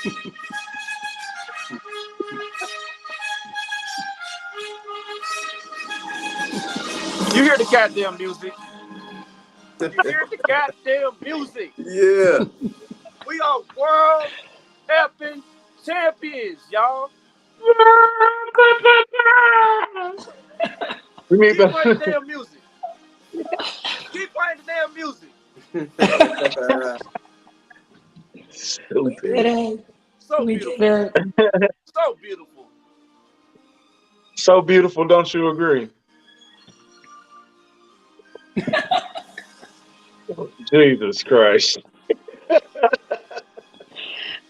You hear the goddamn music. You hear the goddamn music. Yeah. We are world effing champions, y'all. We need Keep playing the the damn music. Keep playing the damn music. We did it. So We beautiful. did it. So beautiful. so beautiful, don't you agree? Jesus Christ.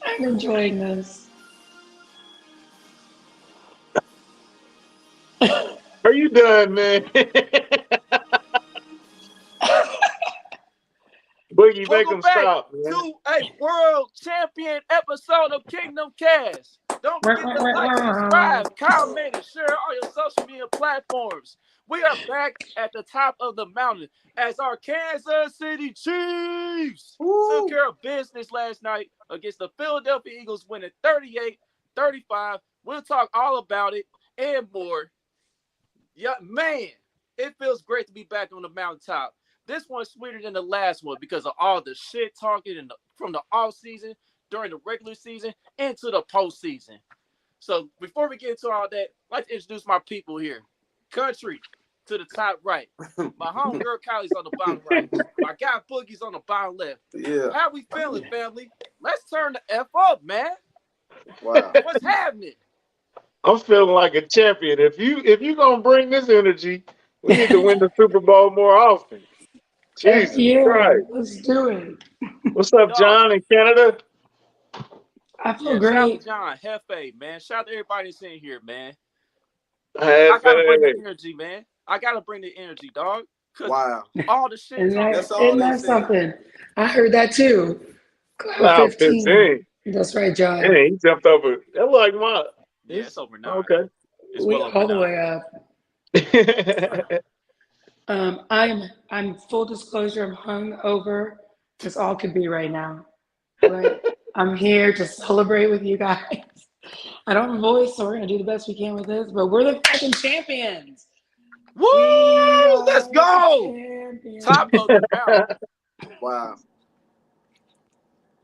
I'm enjoying this. Are you done, man? Boogie, make Welcome them back stop, man. to a world champion episode of Kingdom Cast. Don't forget to like, subscribe, comment, and share all your social media platforms. We are back at the top of the mountain as our Kansas City Chiefs took care of business last night against the Philadelphia Eagles, winning 38-35. We'll talk all about it and more. Yeah, man, it feels great to be back on the mountaintop. This one's sweeter than the last one because of all the shit talking from the off season, during the regular season, into the postseason. So before we get into all that, I'd like to introduce my people here. Country to the top right. My homegirl Kylie's on the bottom right. My guy Boogie's on the bottom left. Yeah. How we feeling, family? Let's turn the F up, man. Wow. What's happening? I'm feeling like a champion. If you gonna bring this energy, we need to win the Super Bowl more often. Jesus Yeah, Christ. let's do it. What's up, John in Canada? I feel Yeah, shout out great. to John, Hefe, man. Shout out to everybody that's in here, man. Hey, I gotta bring the energy, man. I gotta bring the energy, dog. Wow. All the shit. That's all Isn't they that said. something? I heard that too. Cloud 15. That's right, John. Yeah, he jumped over. That like my. Yeah, it's over 9. Okay. It's We well over all the 9. way up. I'm full disclosure. I'm hungover as all could be right now. Right. I'm here to celebrate with you guys. I don't have a voice, so we're gonna do the best we can with this. But we're the fucking champions. Woo! Let's go! Champions. Top of the mountain. Wow.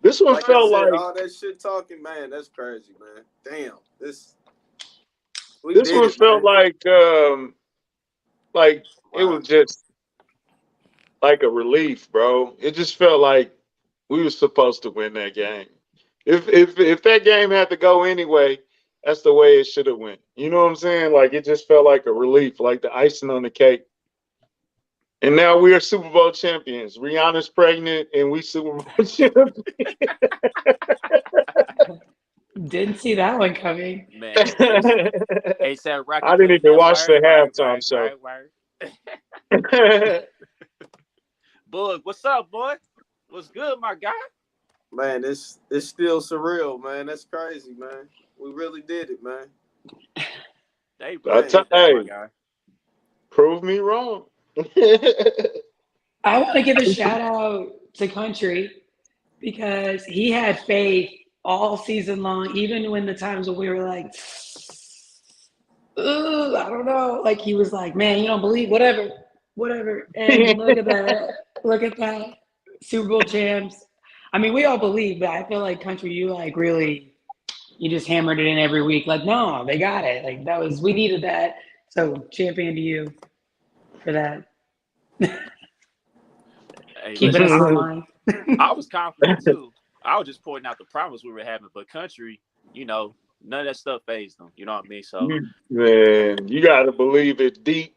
This one Like felt I said, like all that shit talking, man. That's crazy, man. Damn. This one felt like it Wow. was just like a relief, bro. It just felt like we were supposed to win that game. If that game had to go anyway, that's the way it should have went. You know what I'm saying? Like it just felt like a relief, like the icing on the cake. And now we are Super Bowl champions. Rihanna's pregnant, and we Super Bowl champions. Didn't see that one coming. Man. ASAP Rocky. I didn't even watch the halftime show. Bug, what's up, boy? What's good, my guy? Man, it's still surreal, man. That's crazy, man. We really did it, man. Hey, prove me wrong. I want to give a shout out to Country because he had faith all season long, even when the times when we were like, ooh, I don't know. Like he was like, man, you don't believe, whatever. And look at that. Super Bowl champs. I mean, we all believe, but I feel like Country, you like really, you just hammered it in every week. Like, no, they got it. Like we needed that. So champion to you for that. Hey, Keeping us online. I was confident too. I was just pointing out the problems we were having, but Country, none of that stuff fazed them. You know what I mean? So, man, you got to believe it deep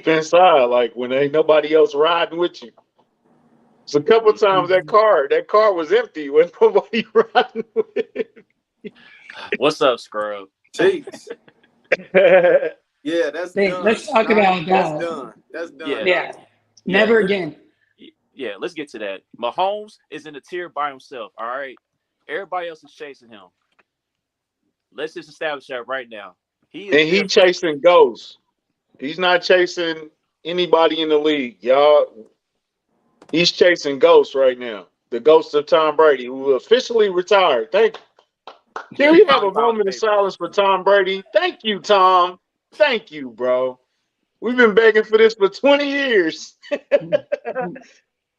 inside, like when ain't nobody else riding with you. So a couple times that car was empty when nobody riding with. What's up, Scrub? Jeez. Yeah, that's done. Let's talk about that. That's done. Yeah. Never again. Yeah, let's get to that. Mahomes is in a tier by himself, all right? Everybody else is chasing him. Let's just establish that right now. He's chasing ghosts. He's not chasing anybody in the league, y'all. He's chasing ghosts right now. The ghost of Tom Brady, who officially retired. Thank you. Can we have a About moment of paper. silence for Tom Brady? Thank you, Tom. Thank you, bro. We've been begging for this for 20 years.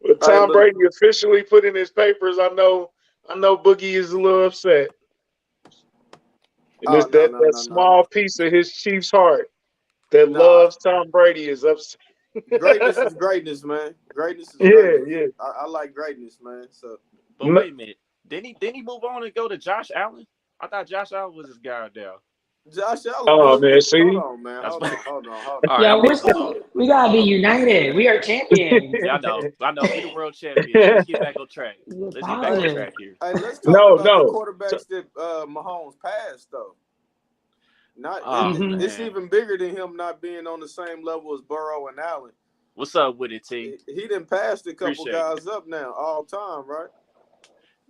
But Hey, Tom look. Brady officially put in his papers. I know Boogie is a little upset. And Oh this no, that no, that no, no, no. small piece of his Chiefs heart that No, loves Tom Brady is upset. greatness is greatness, man. Greatness is Yeah, greatness. yeah. I like greatness, man. So But wait a minute. Didn't he move on and go to Josh Allen? I thought Josh Allen was his guy now. Josh Allen Oh good, man, but hold see, on, man. That's Hold what. on, hold on, hold All on. right, Yeah, I'm we're moving still. on. We gotta be united. We are champions. Yeah, I know. We the world champions. Let's get back on track. Let's get back on Hey, Positive. track here. hey, let's talk no, about the no. quarterbacks that Mahomes passed though. Not Oh it's man, even bigger than him not being on the same level as Burrow and Allen. what's up with it, T? He done passed a couple Appreciate it. guys up now all time, right?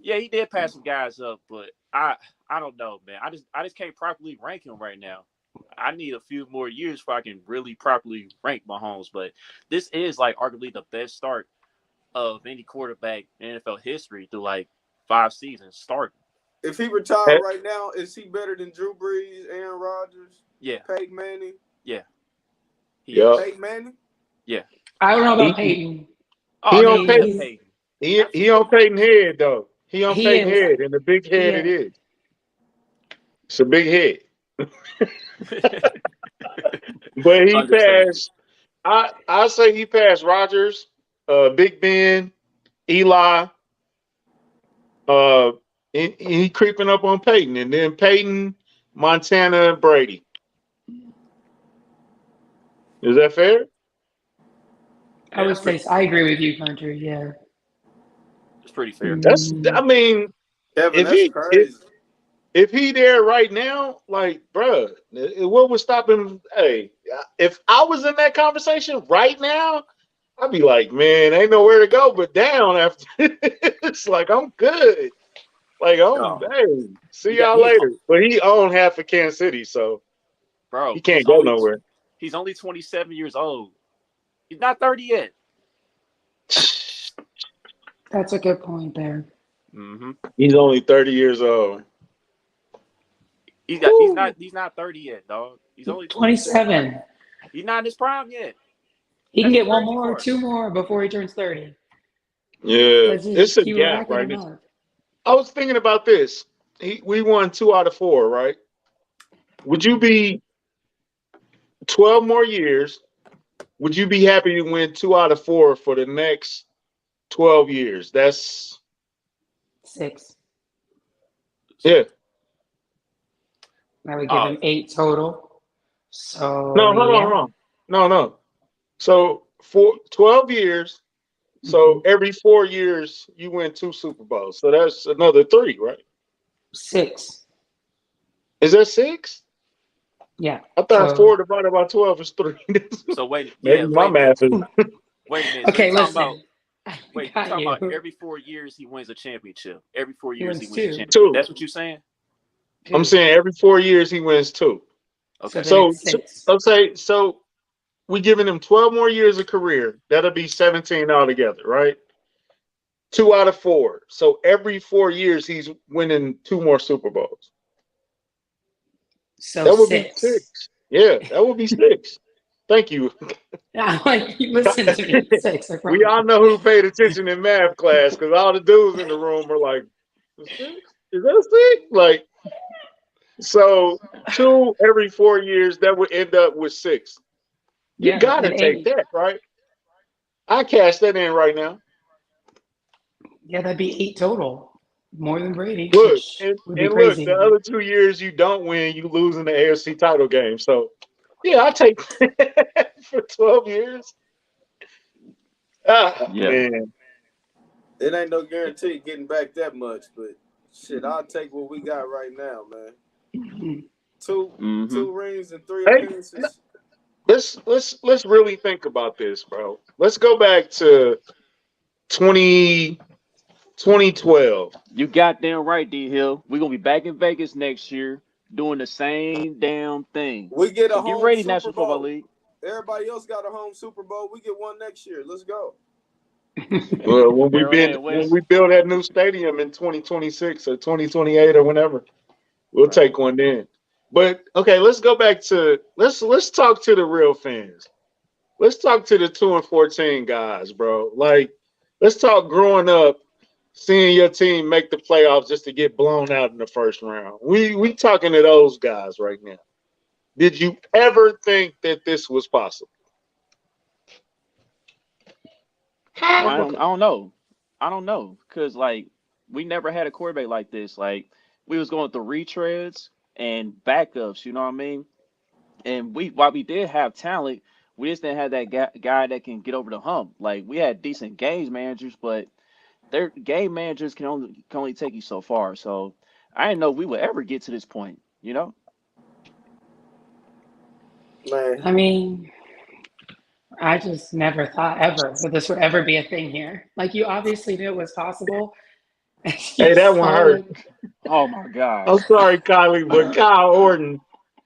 Yeah, he did pass some guys up, but I don't know, man. I just can't properly rank him right now. I need a few more years before I can really properly rank Mahomes. But this is like arguably the best start of any quarterback in NFL history through like 5 seasons starting. If he retired right now, is he better than Drew Brees, Aaron Rodgers, Yeah, Peyton Manning? yeah, he Yeah. is. Peyton Manning? Yeah. I don't know He about Peyton. Oh he I yeah, on mean, he better Peyton. Peyton. He on Peyton head though. He on he Peyton is. head, and the big head it Yeah. is. It's a big head. But he Understated. passed. I say he passed Rodgers, Big Ben, Eli. Uh, he creeping up on Peyton, and then Peyton, Montana, Brady. Is that fair? I Yeah, would that's say pretty so. I agree with you, Country. Yeah. that's pretty fair. I Mm, mean, Kevin, if that's he crazy. if he there right now, like, bruh, what would stop him? Hey, if I was in that conversation right now, I'd be like, man, ain't nowhere to go but down after. It's like I'm good. Like, Oh, hey, see he got y'all later. But he owned half of Kansas City, so he bro. can't go nowhere. He's only 27 years old. He's not 30 yet. that's a good point there. Mm-hmm. He's only 30 years old. Woo. He's not 30 yet, dog. He's only 27. 27. He's not in his prime yet. He can That's the get one crazy more or part. 2 more before he turns 30. Yeah, Let's it's just a keep gap, racking right? them up. I was thinking about this. We won 2 out of 4, right? Would you be 12 more years? Would you be happy to win 2 out of 4 for the next 12 years? That's 6. yeah. That would give Oh, him 8 total. So, No, hold on, hold yeah. on. No. So for 12 years, so Mhm. every 4 years you win 2 Super Bowls. So that's another 3, right? 6. Is that 6? Yeah. I thought So, 4 divided by 12 is 3. so Maybe my wait a minute. math is Wait a minute. So okay, listen. I you got talking about you. every 4 years he wins a championship. Every four He years he wins wins a 2. championship. 2. That's what you're saying? I'm 2. saying every 4 years he wins 2. So Okay. then So, it's 6. so we giving him 12 more years of career. That'll be 17 altogether, right? 2 out of 4. So every 4 years he's winning 2 more Super Bowls. So That would be 6. 6. Yeah, that would be 6. Thank you. I'm like, you listen to me. 6, I We promise. all know who paid attention in math class because all the dudes in the room are like, 6? Is that a 6? Like, so 2 every 4 years, that would end up with 6. You Yeah, gotta and take 8. that, right? I cash that in right now. Yeah, that'd be 8 total. More than Brady, Look, which and, would be and look, the crazy. other 2 years you don't win, you lose in the AFC title game. So, yeah, I take for 12 years. Ah, Yeah. man. It ain't no guarantee getting back that much, but shit, I'll take what we got right now, man. Mhm. Two Mm-hmm. two rings and 3 Hey, appearances. let's really think about this, bro. Let's go back to 2012. You goddamn right, D Hill. We're gonna be back in Vegas next year doing the same damn thing. We get a So get home ready, Super National Football Bowl. League. Everybody else got a home Super Bowl. We get one next year. Let's go. Well, when Arrowhead we West. build that new stadium in 2026 or 2028 or whenever. We'll take one then. But okay, let's go back to let's talk to the real fans. Let's talk to the 2-14 guys, bro. Like, let's talk growing up, seeing your team make the playoffs just to get blown out in the first round. We talking to those guys right now. Did you ever think that this was possible? I don't know. I don't know. Cause like we never had a quarterback like this. Like we was going through retreads and backups, you know what I mean? And while we did have talent, we just didn't have that guy that can get over the hump. Like we had decent games managers, but their game managers can only take you so far. So I didn't know we would ever get to this point, you know? Man, I mean, I just never thought ever that this would ever be a thing here. Like you obviously knew it was possible. Hey, that one hurt. Oh my God. I'm sorry, Kylie, but Kyle Orton.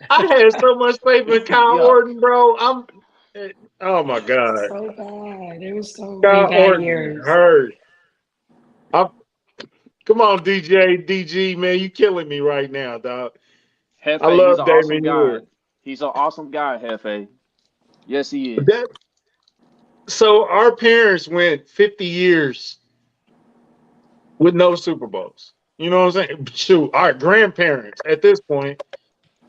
I had so much faith in Kyle Yeah. Orton, bro. Oh my God. So bad. It was so many Kyle bad Orton years. hurt. Come on, DJ, DG, man, you killing me right now, dog. Hefe, I he's love an awesome Damon guy. Ewing. He's an awesome guy, Hefe. Yes, he is. So our parents went 50 years with no Super Bowls. You know what I'm saying? Shoot, our grandparents at this point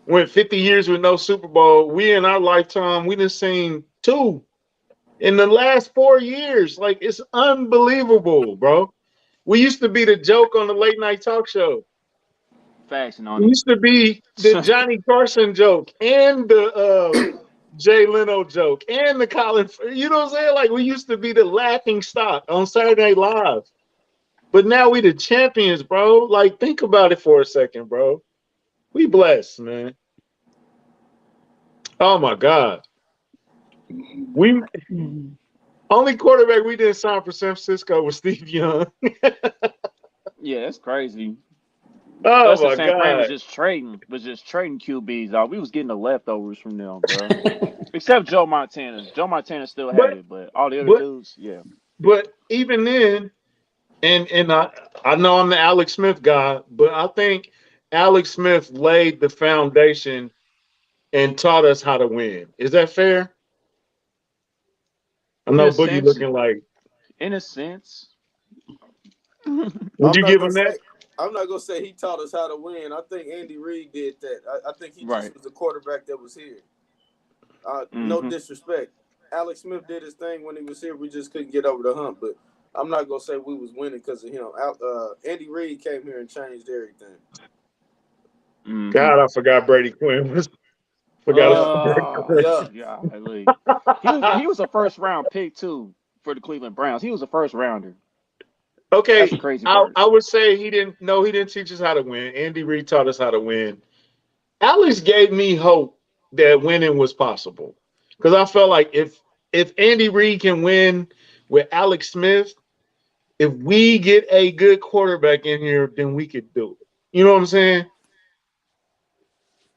went 50 years with no Super Bowl. We in our lifetime, we done seen 2 in the last 4 years. Like, it's unbelievable, bro. We used to be the joke on the late night talk show. Facts, We used to be the Johnny Carson joke and the Jay Leno joke and the Colin. You know what I'm saying? Like, we used to be the laughing stock on Saturday Night Live. But now we the champions, bro. Like, think about it for a second, bro. We blessed, man. Oh my God. We only quarterback we didn't sign for San Francisco was Steve Young. Yeah, that's crazy. Oh Us and my San Fran God. was just trading QBs. Dog. We was getting the leftovers from them, bro. Except Joe Montana. Joe Montana still had it, but all the other dudes, yeah. But even then, and I know I'm the Alex Smith guy, but I think Alex Smith laid the foundation and taught us how to win. Is that fair? I In know a Boogie sense, looking like. in a sense. Would you give him that? I'm not gonna say he taught us how to win. I think Andy Reid did that. I think he Right. just was the quarterback that was here. No disrespect. Alex Smith did his thing when he was here. We just couldn't get over the hump. But I'm not gonna say we was winning because of him. Andy Reid came here and changed everything. God, I forgot Brady Quinn was. Yeah. He was a first round pick too for the Cleveland Browns. He was a first rounder. Okay, That's the crazy part. I would say he didn't teach us how to win. Andy Reid taught us how to win. Alex gave me hope that winning was possible. Because I felt like if Andy Reid can win with Alex Smith, if we get a good quarterback in here, then we could do it. You know what I'm saying?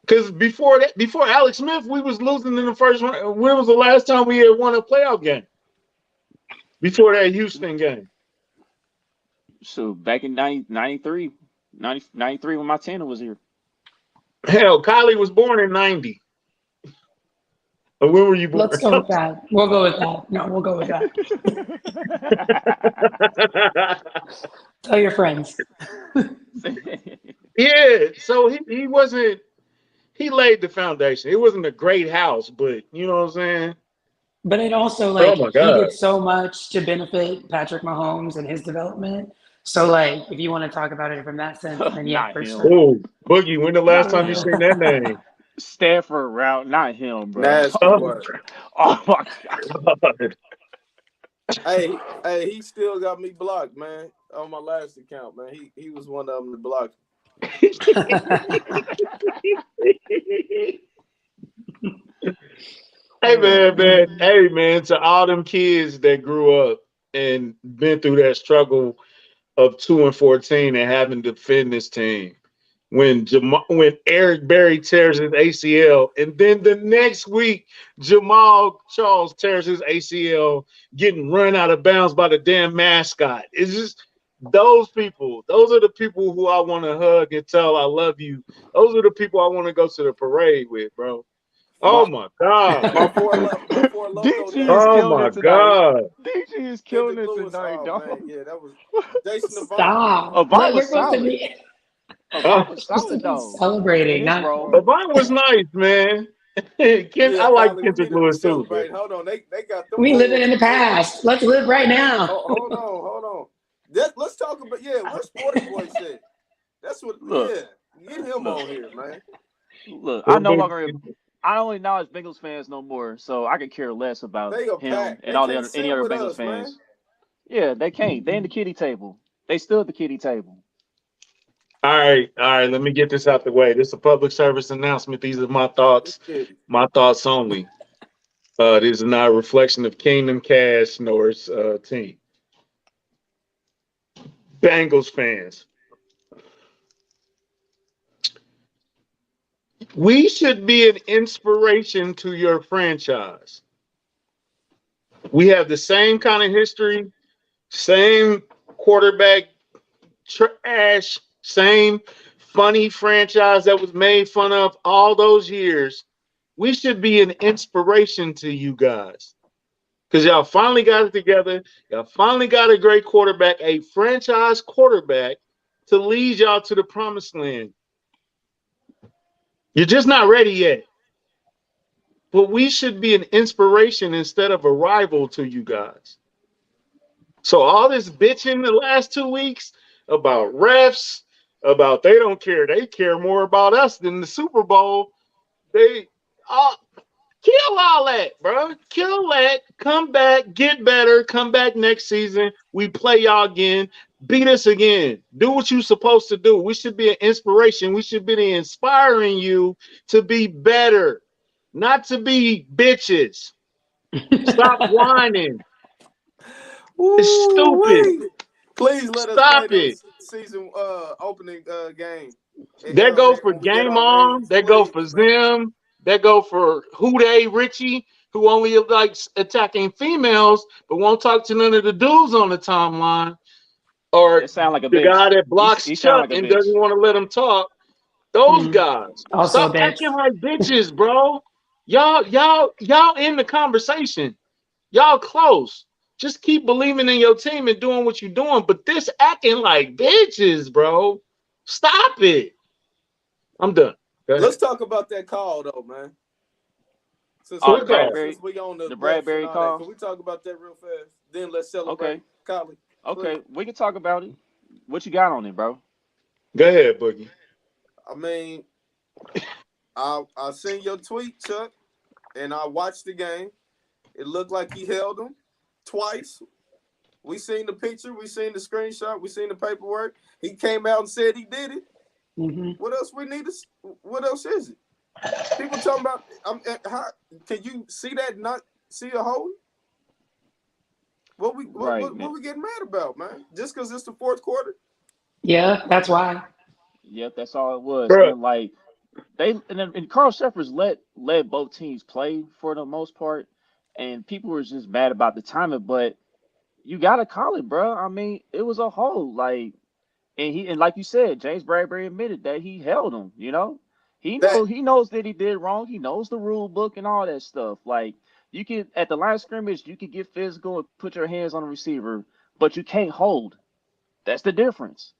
Because before Alex Smith, we was losing in the first round. When was the last time we had won a playoff game? Before that Houston game. So back in 93 when Montana was here. Hell, Kylie was born in 90. When were you born? Let's go with that. We'll go with that. No, we'll go with that. Tell your friends. Yeah, so he wasn't. He laid the foundation. It wasn't a great house, but you know what I'm saying. But it also Oh my God. he did so much to benefit Patrick Mahomes and his development. So like, if you want to talk about it from that sense, then yeah, Not for him. sure. Oh, Boogie, when the last time you seen that name? Stafford route, not him, bro. Nasty work. Oh my God. Hey, he still got me blocked, man. On my last account, man. He was one of them that blocked. Hey man, to all them kids that grew up and been through that struggle of 2-14 and having to defend this team. When Eric Berry tears his ACL, and then the next week Jamal Charles tears his ACL, getting run out of bounds by the damn mascot. It's just those people, those are the people who I want to hug and tell I love you. Those are the people I want to go to the parade with, bro. Oh My my God. my four loco DG is days. Oh killing my it tonight. God. DG is killing Cedric it Lewis. tonight, Oh dog. man, yeah, that was Jason Avant. Stop. Avant We're was supposed to solid. be Avant Oh, was supposed to solid be though in celebrating, his not role. Avant was nice, man. Yeah, I like Kylie, we need Kendrick to be Lewis too, but celebrating. Hold on, they got them we living Bulls. in the past. Let's live right now. Hold on. Let's talk about where's Sporty Boy said? That's what. Look, Yeah, get him look, on here, man. look. I that no boy, longer. I don't acknowledge Bengals fans no more, so I could care less about They a him pack. and They all the can't other any sit other with Bengals us, man. fans. Yeah, they can't. They in the kiddie table. They still at the kiddie table. all right. Let me get this out the way. This is a public service announcement. These are Let's my get it. thoughts only. This is not a reflection of Kingdom Cash nor its team. Bengals fans, we should be an inspiration to your franchise. We have the same kind of history, same quarterback trash, same funny franchise that was made fun of all those years. We should be an inspiration to you guys because y'all finally got it together. Y'all finally got a great quarterback, a franchise quarterback to lead y'all to the promised land. You're just not ready yet. But we should be an inspiration instead of a rival to you guys. So all this bitching the last 2 weeks about refs, about they don't care, they care more about us than the Super Bowl. They kill all that, bro. Kill that. Come back, get better. Come back next season. We play y'all again. Beat us again. Do what you're supposed to do. We should be an inspiration. We should be inspiring you to be better, not to be bitches. Stop whining. It's Ooh, stupid. wait. Please let us play Stop that it. season opening game at That go Arrowhead for when we get Game our On. rings. That go Please, for man. Zim. That go for Houday Richie, who only likes attacking females, but won't talk to none of the dudes on the timeline. Or It sound like a the guy bitch. that blocks He sound Chuck like a and bitch. doesn't want to let him talk. Those Mm. guys. Also, Stop bitch. acting like bitches, bro. Y'all in the conversation. Y'all close. Just keep believing in your team and doing what you're doing. But this acting like bitches, bro. Stop it. I'm done. Go ahead. Let's talk about that call though, man. Since Oh, we the What on, call? Bradbury, since we on the the refs and Bradbury all that, call. can we talk about that real fast? Then let's Okay, celebrate, Kylie, please. okay, we can talk about it. What you got on it, bro? Go ahead, Boogie. I mean, I seen your tweet, Chuck, and I watched the game. It looked like he held him twice. We seen the picture, we seen the screenshot, we seen the paperwork. He came out and said he did it. Mm-hmm. What else we need to? What else is it? People talking about. How can you see that? And not see a hold? Right, man. What we getting mad about, man? Just because it's the fourth quarter? Yeah, that's why. Yep, that's all it was. Bro, And like and Carl Shepard's let both teams play for the most part, and people were just mad about the timing. But you gotta call it, bro. I mean, it was a hold. Like, and like you said, James Bradbury admitted that he held him. You know, That he knows that he did wrong. He knows the rule book and all that stuff. Like, you can at the line of scrimmage, you can get physical and put your hands on the receiver, but you can't hold. That's the difference.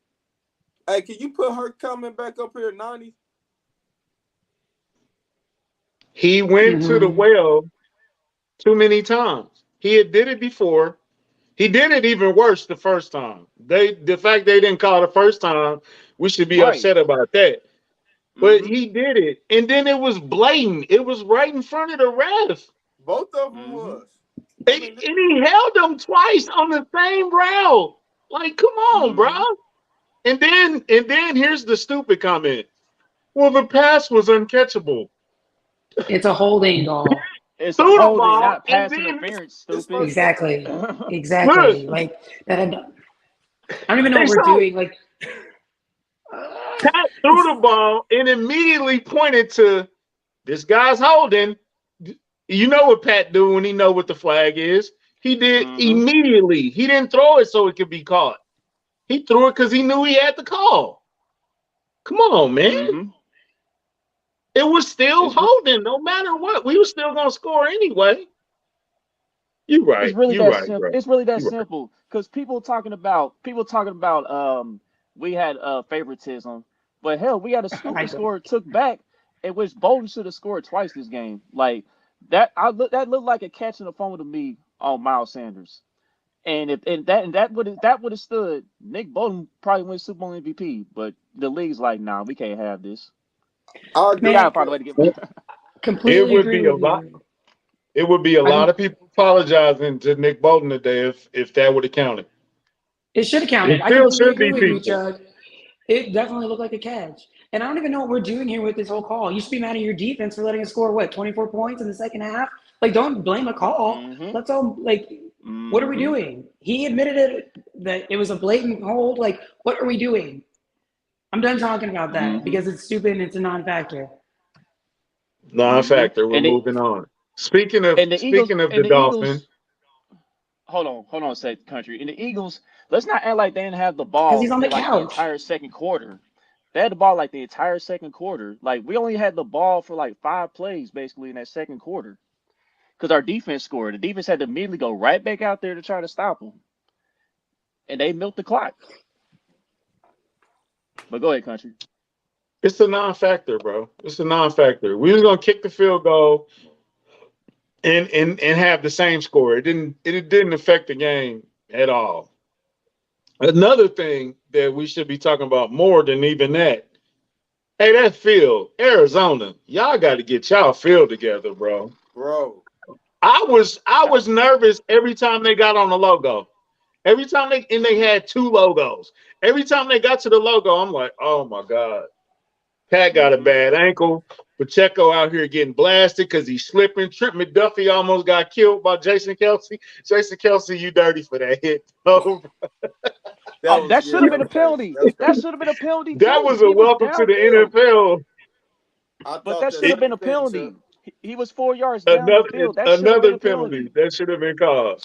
hey, can you put her comment back up here at 90? he went to the Mm-hmm. well too many times. He had did it before. He did it even worse the first time. The fact they didn't call the first time, we should be Right. upset about that. But Mm-hmm. he did it, and then it was blatant. It was right in front of the ref, Both of them Mm-hmm. was. I and mean, he held them twice on the same route. Like, come on, bro. Mm-hmm. And then here's the stupid comment. Well, the pass was uncatchable. It's a holding goal. It's a Threw the holding, ball, not and pass then interference, it's stupid. first down. Exactly. look, Exactly. Like that. I don't even know they what we're saw doing. Like, Pat threw the ball and immediately pointed to this guy's holding. You know what Pat do when he know what the flag is. He did Mm-hmm. immediately. He didn't throw it so it could be caught. He threw it because he knew he had the call. Come on, man. Mm-hmm. It was still It's holding no matter what. We were still going to score anyway. You're right. really You're that right, simple. bro. It's really that You're right. simple. Because people talking about we had favoritism, but hell, we had a stupid score took back, in which Bolden should have scored twice this game. Like that, that looked like a catch in the phone to me on Miles Sanders. And if that would have stood, Nick Bolton probably win Super Bowl MVP. But the league's like, nah, we can't have this. I We agree gotta with find a that. way to get. It Completely would agree be a with lot. you. It would be a I lot com- of people apologizing to Nick Bolton today if that would have counted. it should have counted. It I still completely should agree be with you, people. Chuck. It definitely looked like a catch. And I don't even know what we're doing here with this whole call. You should be mad at your defense for letting us score, 24 points in the second half? Like, don't blame a call. Mm-hmm. Let's all, like, what are we Mm-hmm. doing? He admitted that it was a blatant hold. Like, what are we doing? I'm done talking about that Mm-hmm. because it's stupid and it's a non-factor. Mm-hmm. Non-factor. We're moving on. Speaking of And the Eagles speaking of and the the Dolphins, Eagles. Hold on a sec, country. And the Eagles, let's not act like they didn't have the Because he's ball on the for like the couch. entire second quarter. They had the ball like the entire second quarter. Like we only had the ball for like 5 plays basically in that second quarter. Because our defense scored. The defense had to immediately go right back out there to try to stop them. And they milked the clock. But go ahead, country. it's a non-factor, bro. It's a non-factor. We was gonna kick the field goal and have the same score. It didn't affect the game at all. Another thing that we should be talking about more than even that. Hey, that field, Arizona, y'all got to get y'all field together, bro. Bro. I was nervous every time they got on the logo. Every time they had two logos. Every time they got to the logo, I'm like, oh my God. Pat got a Mm-hmm. bad ankle. Pacheco out here getting blasted because he's slipping. Trent McDuffie almost got killed by Jason Kelsey. Jason Kelsey, you dirty for that hit. Oh, That should have That been a was crazy. penalty. That was That crazy. should have been a penalty that too. was a He was welcome to the downfield. NFL. I But thought that that should have It, been a same thing, Chuck. penalty. He was 4 yards down the another field. That should have been another a penalty penalty. that should have been called.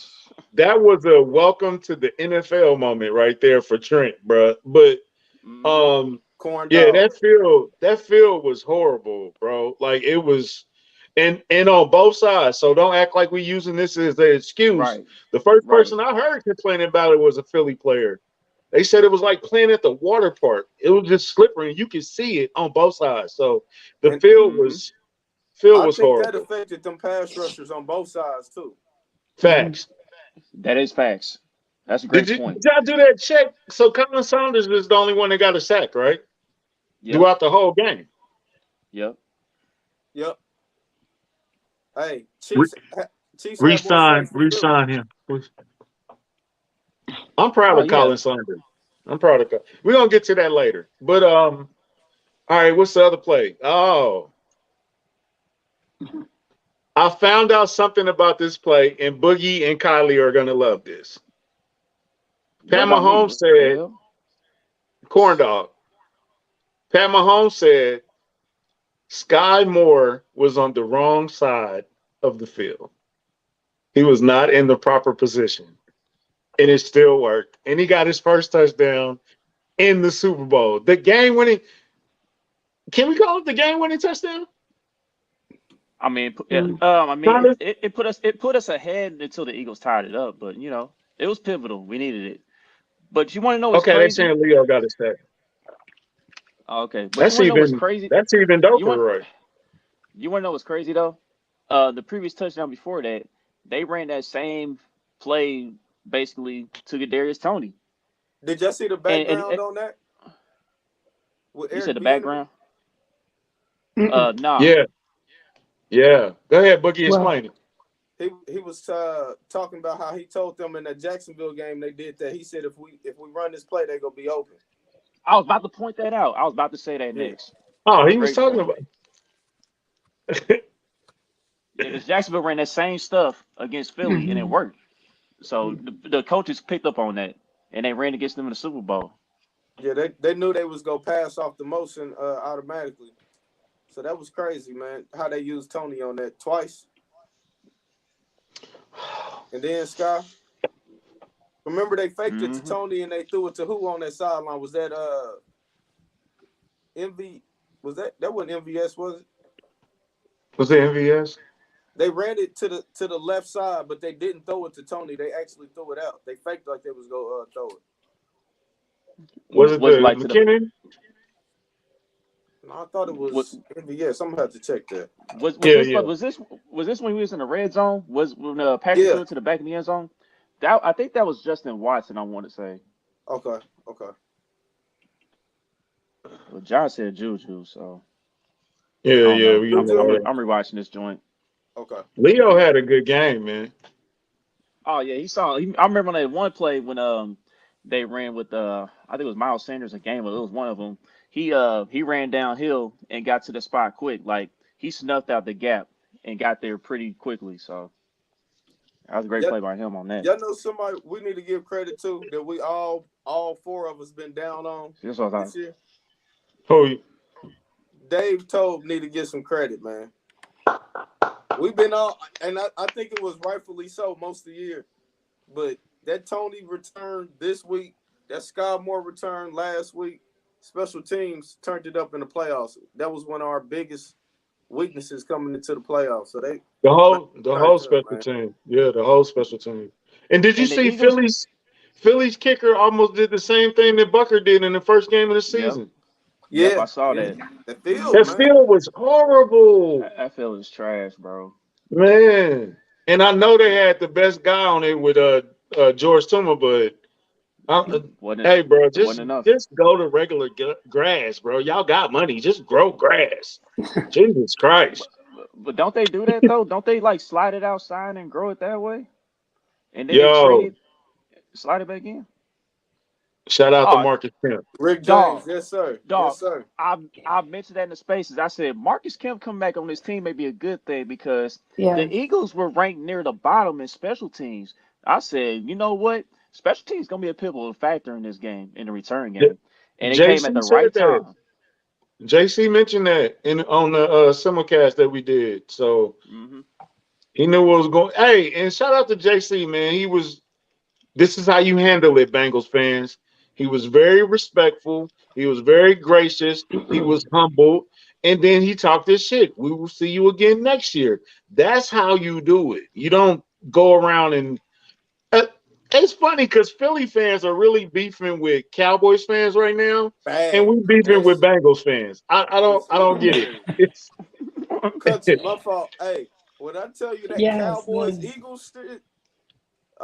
That was a welcome to the NFL moment right there for Trent, bro. But Mm-hmm. um, Corn yeah, dog. that field was horrible, bro. Like it was, and on both sides. So don't act like we using this as an excuse. Right. The first Right. person I heard complaining about it was a Philly player. They said it was like playing at the water park. It was just slippery, and you could see it on both sides. So the And field Mm-hmm. was field I was think that horrible. affected them pass rushers on both sides too. Facts. That is facts. That's a Did great you point. did y'all do that check? So Colin Saunders is the only one that got a sack, right? Yep. Throughout the whole game. Yep. Yep. Hey, Re- Chiefs had more Resign, sacks than Philly. resign him. I'm proud Oh of yeah. Colin Saunders. I'm proud of. We're gonna get to that later. But all right. What's the other play? Oh, I found out something about this play, and Boogie and Kylie are gonna love this. What Pat about me? Mahomes What the said, hell? "Corn dog." Pat Mahomes said, "Sky Moore was on the wrong side of the field. He was not in the proper position, and it still worked. And he got his first touchdown in the Super Bowl. The game winning. Can we call it the game winning touchdown? I mean, yeah. Mm. I mean, Kind of. it put us ahead until the Eagles tied it up. But it was pivotal. We needed it. But you want to know what's Okay, they crazy? saying Leo got his sack. Okay. But you That's want to know what's even crazy? that's even You doper, want right? you want to know what's crazy though? The previous touchdown before that, they ran that same play basically to Kadarius Toney. Did y'all see the background And on that with you said Eric the Bieniemy? background? Mm-mm. Nah. Yeah, yeah. Go ahead, Boogie, Well, explain it. He was talking about how he told them in that Jacksonville game they did that. He said if we run this play, they gonna be open. I was about to point that out. I was about to say that Yeah. next. Oh, he was Great talking point. about. Yeah, because Jacksonville ran that same stuff against Philly and it mhm. worked. So the coaches picked up on that and they ran against them in the Super Bowl. Yeah, they knew they was gonna pass off the motion automatically. So that was crazy, man. How they used Tony on that twice. And then Sky, Remember they faked it to Tony and they threw it to who on that sideline? Was that MV? Was that wasn't MVS? Was it? Was it MVS? They ran it to the left side, but they didn't throw it to Tony. They actually threw it out. They faked like they was go throw it. Was it the like McKinnon? No, I thought it was MVS. I'm gonna have to check that. Was this when he was in the red zone? Was when Patrick threw it to the back of the end zone? That I think that was Justin Watson. I want to say. Okay. Well, John said Juju, so Yeah. I'm rewatching this joint. Okay. Leo had a good game, man. Oh yeah, I remember on that one play when they ran with I think it was Miles Sanders a game, but it was one of them. He ran downhill and got to the spot quick. Like he snuffed out the gap and got there pretty quickly. So that was a great play by him on that. Y'all know somebody we need to give credit to that we all four of us been down on this year. Who? Dave Tobe need to get some credit, man. We've been all, and I think it was rightfully so most of the year. But that Tony return this week, that Scott Moore return last week, special teams turned it up in the playoffs. That was one of our biggest weaknesses coming into the playoffs. So the whole special team. Yeah, the whole special team. And did you see Philly's kicker almost did the same thing that Bucker did in the first game of the season? Yep, I saw that. That field was horrible. That field is trash, bro. Man. And I know they had the best guy on it with George Tuma, but hey, bro, just go to regular grass, bro. Y'all got money. Just grow grass. Jesus Christ. But don't they do that, though? Don't they, like, slide it outside and grow it that way? And then they trade it, slide it back in? Shout out to Marcus Kemp. Rick Jones, yes, sir. Dog, yes, sir. I mentioned that in the spaces. I said Marcus Kemp coming back on this team may be a good thing because the Eagles were ranked near the bottom in special teams. I said, you know what? Special teams is going to be a pivotal factor in this game, in the return game. And it came at the right time. JC mentioned that on the simulcast that we did. So he knew what was going. Hey, and shout out to JC, man. This is how you handle it, Bengals fans. He was very respectful. He was very gracious. He was humble. And then he talked this shit. We will see you again next year. That's how you do it. You don't go around and it's funny because Philly fans are really beefing with Cowboys fans right now. And we beefing with Bengals fans. I don't get it. It's my fault. Hey, when I tell you that Cowboys Eagles shit,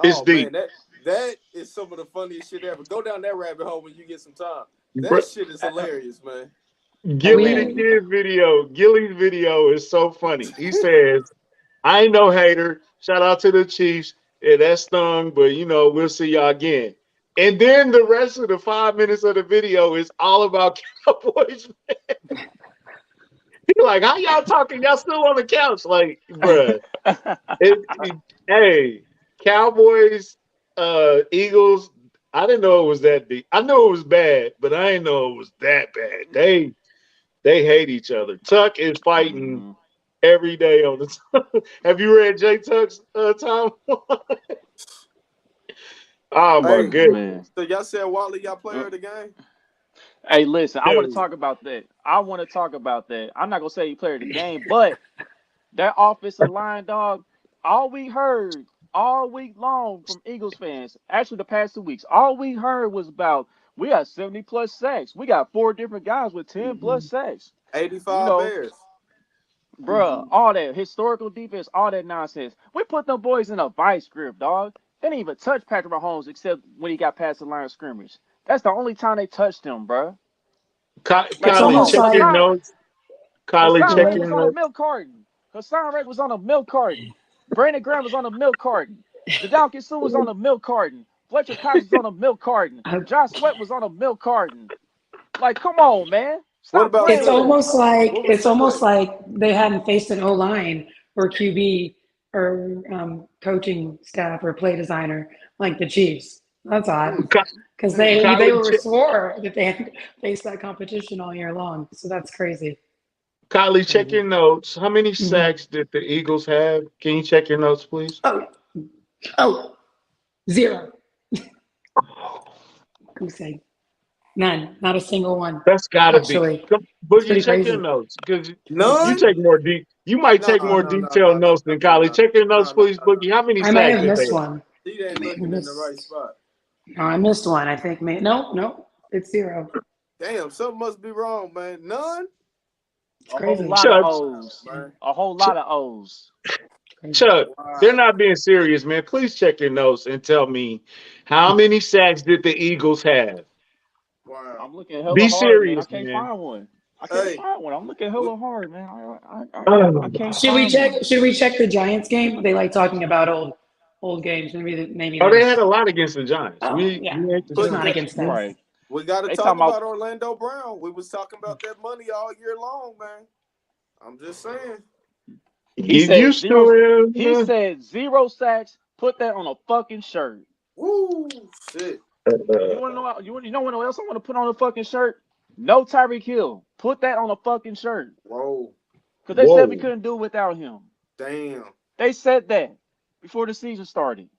it's deep. Man, that is some of the funniest shit ever. Go down that rabbit hole when you get some time. That shit is hilarious, man. Gilly's video is so funny. He says, I ain't no hater. Shout out to the Chiefs. Yeah, that stung, but we'll see y'all again. And then the rest of the 5 minutes of the video is all about Cowboys. He's like, how y'all talking? Y'all still on the couch? Like, bruh. Hey, Cowboys, Eagles, I didn't know it was that deep. I know it was bad, but I didn't know it was that bad. They hate each other. Tuck is fighting every day on the Have you read Jay Tuck's time? Oh my goodness. So y'all said Wally, y'all player of the game? Hey, listen, I want to talk about that. I'm not gonna say he player of the game, but that offensive line, dog, all we heard all week long from Eagles fans, actually the past 2 weeks, all we heard was about we got 70+ sacks. We got 4 different guys with 10+ sacks. 85 Bears. Bruh, all that historical defense, all that nonsense. We put them boys in a vice grip, dog. They didn't even touch Patrick Mahomes except when he got past the line of scrimmage. That's the only time they touched him, bruh. Kylie, check your notes. Kylie, check your notes. Milk carton. Hassan Reddick was on a milk carton. Brandon Graham was on a milk carton. Jadon Sue was on a milk carton. Fletcher Cox was on a milk carton. Josh Sweat was on a milk carton. Like, come on, man. It's almost like they hadn't faced an O-line or QB or coaching staff or play designer like the Chiefs. That's odd because they were swore that they had faced that competition all year long. So that's crazy. Kylie, check your notes. How many sacks did the Eagles have? Can you check your notes, please? Oh, 0. Who's saying? None. Not a single one. That's gotta be. Actually, Come, it's Boogie, pretty check your crazy. notes because you None? take more deep. You might No, take more no, no, no, detailed no, notes no, than Kylie. no, Check your no, notes, no, please, no. Boogie. How many I may sacks have did they missed have? one. He ain't looking in the right spot. No, I missed one. I think. No, it's 0. Damn, something must be wrong, man. None? It's A whole crazy. lot of Chuck, O's. Man. A whole lot of O's. Crazy. Chuck, they're Wow. not being serious, man. Please check your notes and tell me how many sacks did the Eagles have? Wow. I'm looking hella Be hard, man. I serious, can't man. find one. I can't Hey, find one. I'm looking we, hella hard, man. I Oh, can't Should we find check? one. Should we check the Giants game? They like talking about old games. Maybe oh, they had there's. a lot against the Giants. Oh We yeah, ain't just put not that. against us. Right. We got to They talk talking about about Orlando Brown. We was talking about that money all year long, man. I'm just saying. he get said used zero. to He it. said 0 sacks. Put that on a fucking shirt. Woo, shit. You wanna know? You know what else I want to put on a fucking shirt? No Tyreek Hill. Put that on a fucking shirt. Whoa, Because they said we Whoa. couldn't do it without him. damn. They said that before the season started.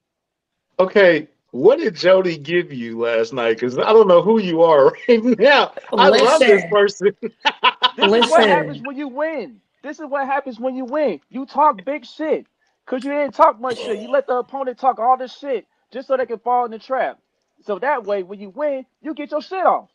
Okay, what did Jody give you last night? Because I don't know who you are right now. I love this Listen, person. This is what happens listen. when you win. This is what happens when you win. You talk big shit. Because you didn't talk much shit. You let the opponent talk all this shit just so they can fall in the trap. So that way, when you win, you get your shit off.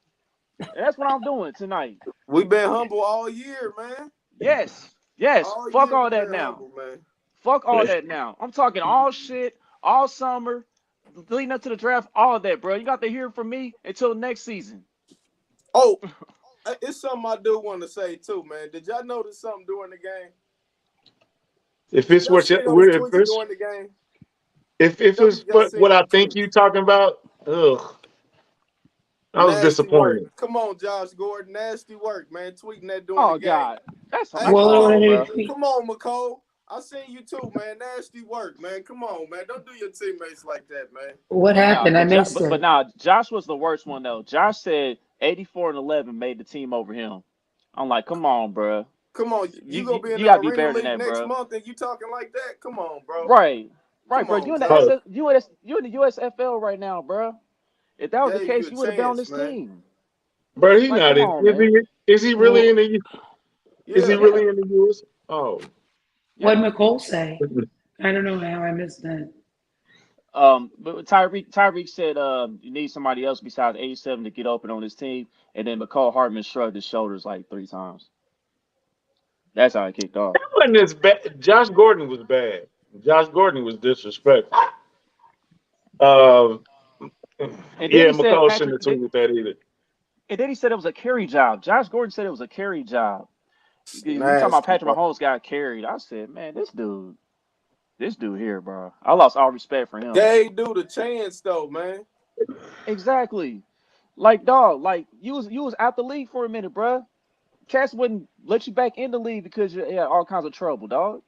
And that's what I'm doing tonight. We been humble all year, man. Yes. Yes. All Fuck year all we that been now. humble, man. Fuck all that now. I'm talking all shit, all summer, leading up to the draft, all of that, bro. You got to hear from me until next season. Oh, it's something I do want to say too, man. Did y'all notice something during the game? if Did it's y'all what see you, those if tweets it's during the game? if Tell me it's if y'all seen what I them think tweets. you talking about, ugh, I was Nasty work. disappointed. Come on, Josh Gordon. Nasty work, man. Tweeting that during the Oh, game. God. That's Hey, What, come uncalled what for, on. did bro. he tweet? Come on, McCole. I seen you too, man. Nasty work, man. Come on, man. Don't do your teammates like that, man. What Nah, happened? I but, missed but it. nah, Josh was the worst one, though. Josh said 84-11 made the team over him. I'm like, come on, bro. Come on. You, You you, gonna be in you the got to be Arena better than League that, next bro. month and you talking like that? Come on, bro. Right. Right, Come bro. You on, in the Josh. Oh, SS, you in the USFL right now, bro. If that was the Gave you case, a you would have been on chance, this man. team. but he Like, not come in. on, man. Is he really in Well, the? Is he Yeah. Yeah. really in the U.S.? Oh, what Yeah. did McCole say? I don't know how I missed that. But Tyreek said you need somebody else besides 87 to get open on this team, and then McCall Hartman shrugged his shoulders like 3 times. That's how it kicked off. that wasn't as bad. Josh Gordon was bad. Josh Gordon was disrespectful. Um, And then yeah, he said McCall shouldn't Patrick. have tweeted that either. And then he said it was a carry job. Josh Gordon said it was a carry job. We talking about Nasty, Patrick bro. Mahomes got carried. I said, man, this dude here, bro. I lost all respect for him. Gave dude a chance though, man. Exactly. Like dog, like you was out the league for a minute, bro. Cats wouldn't let you back in the league because you had all kinds of trouble, dog.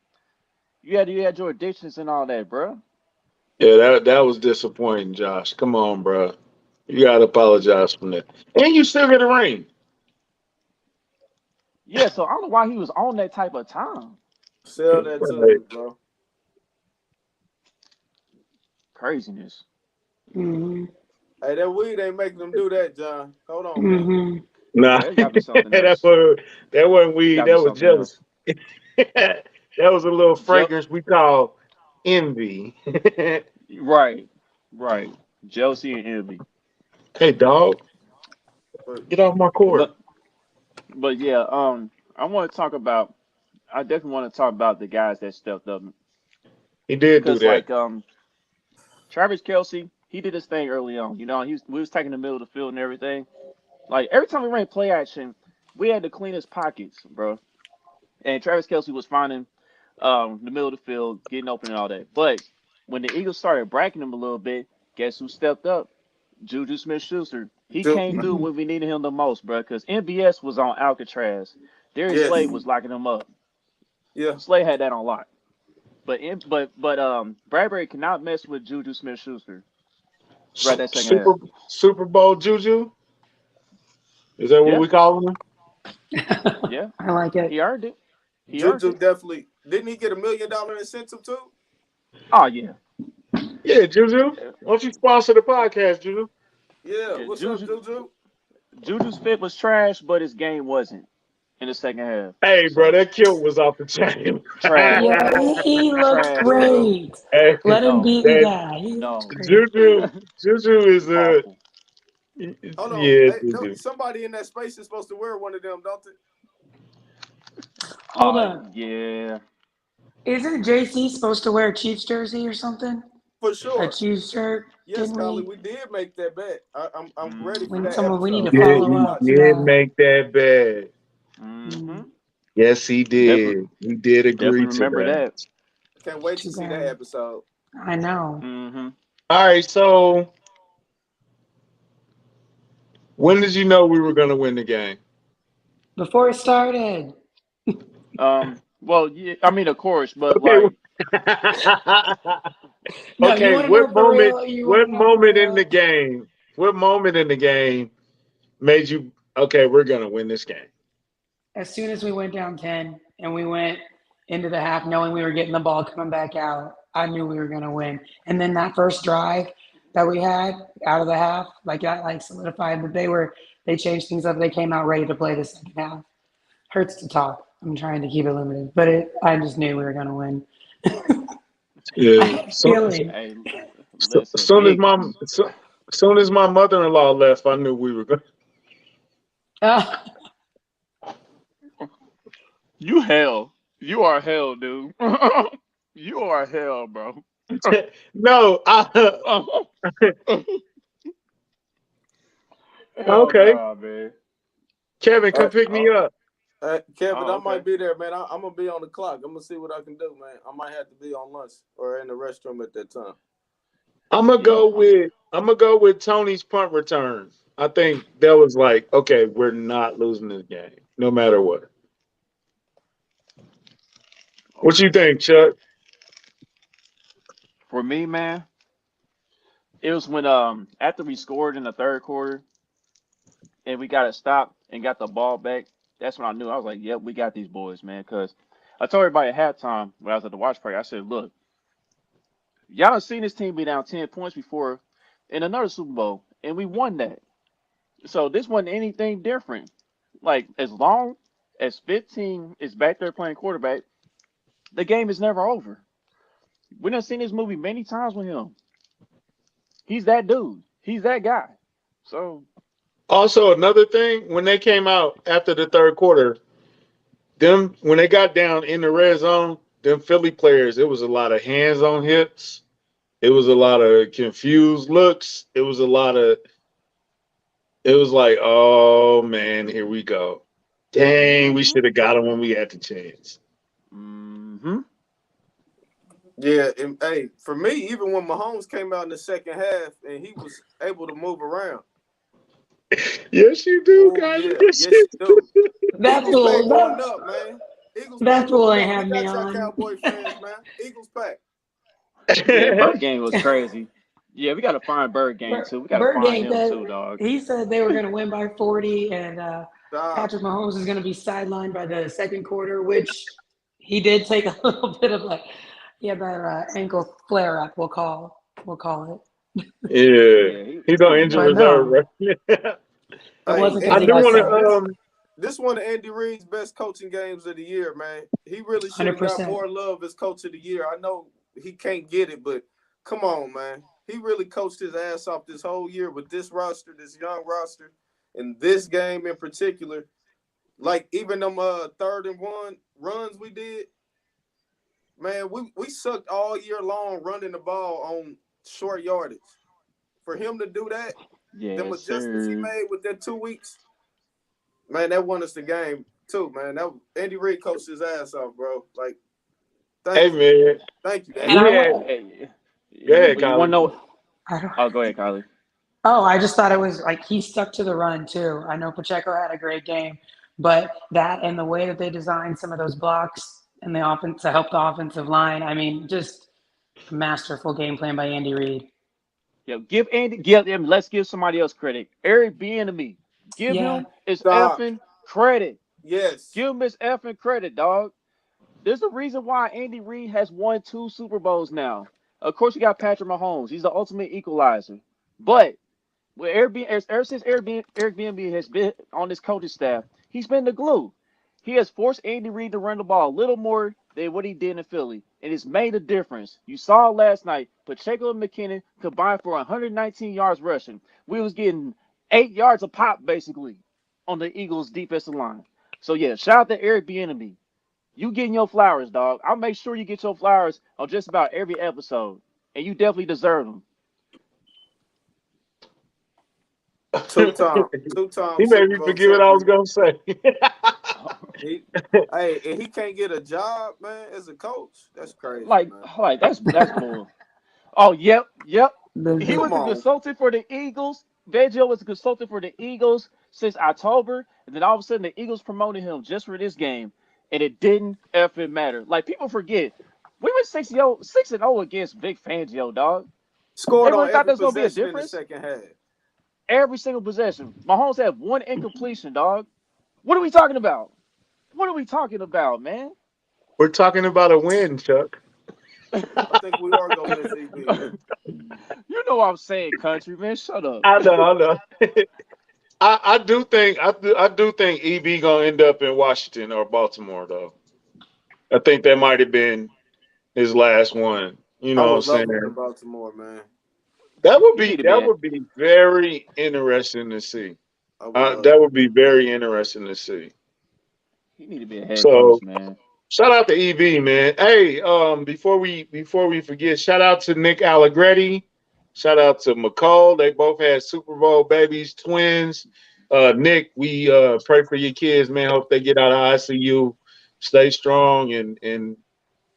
You had your addictions and all that, bro. Yeah, that was disappointing, Josh. Come on, bro. You gotta apologize for that. And you still get a ring. Yeah, so I don't know why he was on that type of time. Sell that to Right. me, bro. Craziness. Mm-hmm. Hey, that weed ain't making them do that, John. Hold on, man. Mm-hmm. Nah, Yeah, it gotta be something that else. was that wasn't It weed. gotta be That was something jealous. else. That was a little Joe, fragrance we call envy. right, right. Jealousy and envy. Hey, dog, But get off my court. But but yeah, I want to talk about. I definitely want to talk about the guys that stepped up He did do because that. like Travis Kelsey, he did his thing early on. You know, we was taking the middle of the field and everything. Like every time we ran play action, we had to clean his pockets, bro. And Travis Kelsey was finding the middle of the field, getting open and all that. But when the Eagles started bracking him a little bit, guess who stepped up? Juju Smith-Schuster. He Ju- came through when we needed him the most, bro. Because MBS was on Alcatraz. Darius yes, Slade was locking him up. yeah. Slade had that on lock. But Bradbury cannot mess with Juju Smith-Schuster right that second half. Super Bowl Juju. Is that what Yeah, we call him? yeah, I like it. he earned it. He earned Juju it. definitely didn't he get $1 million incentive too? Oh yeah. Yeah, Juju. Why don't you sponsor the podcast, Juju? Yeah, Yeah, what's up, Juju? Juju's fit was trash, but his game wasn't in the second half. Hey, bro, So that kilt was off the chain. trash, Yeah, bro. he looked Trash, bro. great. Hey, Let him No, be the that guy. He looked no. great. Juju is Awful. Hold on. yeah, Hey, no, Juju. somebody in that space is supposed to wear one of them, don't they? Hold up. Yeah. Isn't JC supposed to wear a Chiefs jersey or something? For A sure. Chiefs shirt? Yes, Didn't Collie, we? we did make that bet. I'm ready for Mm-hmm. that We need episode. to I'm Yeah, gonna follow be he up. watching. did Yeah. make that bet. Mm-hmm. Mm, Yes, he Definitely, did. He did agree definitely to remember that. that. Can't wait to too see that bad. episode. I know. Mm-hmm. All right, so when did you know we were going to win the game? Before it started. Well, yeah, I mean, of course, but Okay. like, No, you Okay, want to know for real? You want what to know for moment in the real? game, what moment in the game made you, okay, we're going to win this game? As soon as we went down 10 and we went into the half knowing we were getting the ball coming back out, I knew we were going to win. And then that first drive that we had out of the half, like that like solidified that they changed things up. They came out ready to play the second half. Hurts to talk. I'm trying to keep it limited, but I just knew we were going to win. I Yeah. had a feeling. hey, listen, Soon as Eagles. soon as my mother-in-law left, I knew we were going Uh, You hell. You are hell, dude. You are hell, bro. to. No, Hell okay. nah, man. Kevin, come Uh, pick me Oh, up. Kevin, oh, I okay. might be there, man. I'm gonna be on the clock. I'm gonna see what I can do, man. I might have to be on lunch or in the restroom at that time. Yeah. I'm gonna go with Tony's punt return. I think that was like, okay, we're not losing this game, no matter what. What Okay. you think, Chuck? For me, man, it was when after we scored in the third quarter and we got it stopped and got the ball back. That's when I knew. I was like, "Yep, we got these boys, man." Because I told everybody at halftime when I was at the watch party, I said, "Look, y'all have seen this team be down 10 points before in another Super Bowl, and we won that. So this wasn't anything different. Like as long as 15 is back there playing quarterback, the game is never over. We done seen this movie many times with him. He's that dude. He's that guy. So Also, another thing, when they came out after the third quarter, them when they got down in the red zone, them Philly players, it was a lot of hands on hips. It was a lot of confused looks. It was like, oh man, here we go. Dang, we mm-hmm, should have got him when we had the chance. mm-hmm. Yeah, and hey, for me, even when Mahomes came out in the second half and he was able to move around, Yes, you do, oh guys. yeah, Yes, yes you you do. that Eagles pack fool, going up, man. Eagles that pack fool going ain't up. We had me got y'all on. Cowboy fans, man. Eagles pack. Yeah, do. Bird Game was crazy. Yeah, we gotta find Bird Game too. We gotta Bird find Gang him that too, dog. he said they were going to win by 40, and Stop. Patrick Mahomes is going to be sidelined by the second quarter, which he did take a little bit of he had that ankle flare up. We'll call it. Yeah, Yeah, he he's on he injury But nuts. reserve, no, right? it Hey, wasn't I because he do got want to. hey, sacked. this one of Andy Reid's best coaching games of the year, man. He really should have got 100%. more love as coach of the year. I know he can't get it, but come on, man. He really coached his ass off this whole year with this roster, this young roster, and this game in particular. Like even them 3rd-and-1 runs we did, man. We sucked all year long running the ball on short yardage. For him to do that, them Yes, adjustments he sir. made with that 2 weeks. Man, that won us the game too, man. That Andy Reid coached his ass off, bro. Like, Hey thank you, man, thank you, Hey, And Andy. I we had. want. hey, Go ahead, but you want to Colin. know? I don't. Oh, go ahead, Kylie. Oh, I just thought it was like he stuck to the run too. I know Pacheco had a great game, but that and the way that they designed some of those blocks and the offense to help the offensive line. I mean, just masterful game plan by Andy Reid. Yo, give Andy, give him. Let's give somebody else credit. Eric Bieniemy, give Yeah, him his Stop. effing credit. Yes. Give him his effing credit, dog. There's a reason why Andy Reid has won 2 Super Bowls now. Of course, you got Patrick Mahomes. He's the ultimate equalizer. But Well, Airbnb, ever since Airbnb has been on this coaching staff, he's been the glue. He has forced Andy Reid to run the ball a little more than what he did in Philly, and it's made a difference. You saw last night, Pacheco and McKinnon combined for 119 yards rushing. We was getting 8 yards a pop, basically, on the Eagles' defensive line. So, yeah, shout out to Airbnb. You getting your flowers, dog. I'll make sure you get your flowers on just about every episode, and you definitely deserve them. Two-time He made Super me Bowl forget what I was champion. gonna say. Hey, and he can't get a job, man, as a coach. That's crazy, man. That's bull. Oh, yep. He Come was a on. consultant for the Eagles. Veggio was a consultant for the Eagles since October, and then all of a sudden the Eagles promoted him just for this game, and it didn't effing matter. Like people forget, we went 6-0 against Vic Fangio, dog. Scored on Everyone thought every there was gonna be a possession in the difference. second half. Every single possession, Mahomes had one incompletion, dog. What are we talking about? What are we talking about, man? We're talking about a win, Chuck. I think we are gonna miss EB. You know what I'm saying, country man. Shut up. I know. I do think EB gonna end up in Washington or Baltimore though. I think that might have been his last one. You I know what I'm would love saying? him in Baltimore, man. He need to That be. would be very interesting to see. I would love That it. would be very interesting to see. He need to be a head So coach, man. shout out to EB, man. Hey, before we forget, shout out to Nick Allegretti. Shout out to McCall. They both had Super Bowl babies, twins. Nick, we pray for your kids, man. Hope they get out of ICU. Stay strong and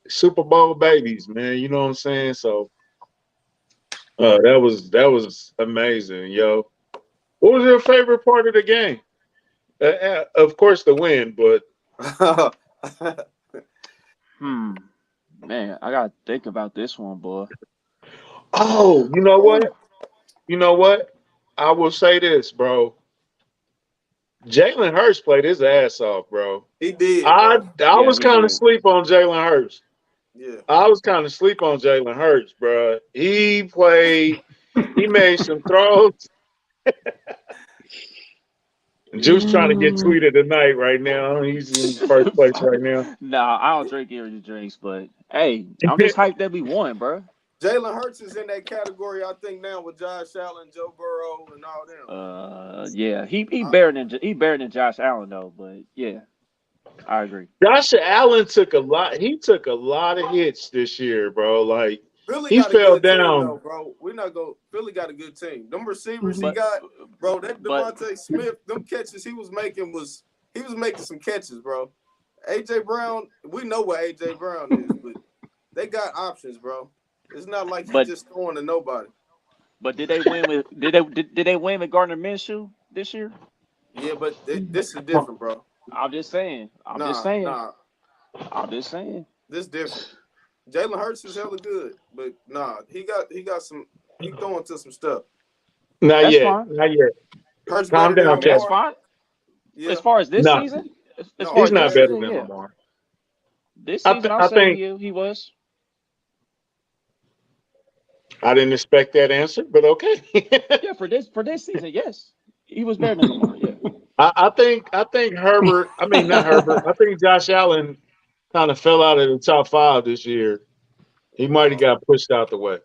Super Bowl babies, man. You know what I'm saying? So that was amazing, yo. What was your favorite part of the game? Of course, the win, but Hmm. Man, I gotta think about this one, boy. oh, you know what? You know what? I will say this, bro. Jalen Hurts played his ass off, bro. He did, I bro. I Yeah, was he kind of did. sleep on Jalen Hurts. Yeah. I was kind of sleep on Jalen Hurts, bro. He played. He made some throws. Juice trying to get Mm, tweeted tonight right now. He's in first place right now. Nah, I don't drink energy drinks, but hey, I'm just hyped that we won, bro. Jalen Hurts is in that category, I think, now with Josh Allen, Joe Burrow, and all them. Yeah, he I, better than Josh Allen though, but yeah, I agree. Josh Allen took a lot. He took a lot of hits this year, bro. Like Philly he got a fell good team, down. though, bro. We're not go. Philly got a good team. Them receivers he mhm. But got, bro. That but Devontae Smith, them catches he was making some catches, bro. AJ Brown, we know what AJ Brown is, but they got options, bro. It's not like he but just throwing to nobody. but did they win with Gardner Minshew this year? Yeah, but this is different, bro. I'm just saying. I'm just Nah, saying. nah, I'm just saying. this different. Jalen Hurts is hella good, but nah, he got some. He throwing to some stuff. Not That's yet. fine. Not yet. Hurts Calm better than down, Cat. That's Lamar. fine. Yeah, As far as this No, season, as no, far he's as he this not better. better season, than yeah. Lamar. This season, I'll I say think he was. I didn't expect that answer, but okay. Yeah, for this season, yes, he was better than Lamar. Yeah. I think Herbert. I mean, not Herbert. I think Josh Allen kind of fell out of the top five this year. He might have No, got pushed out the way.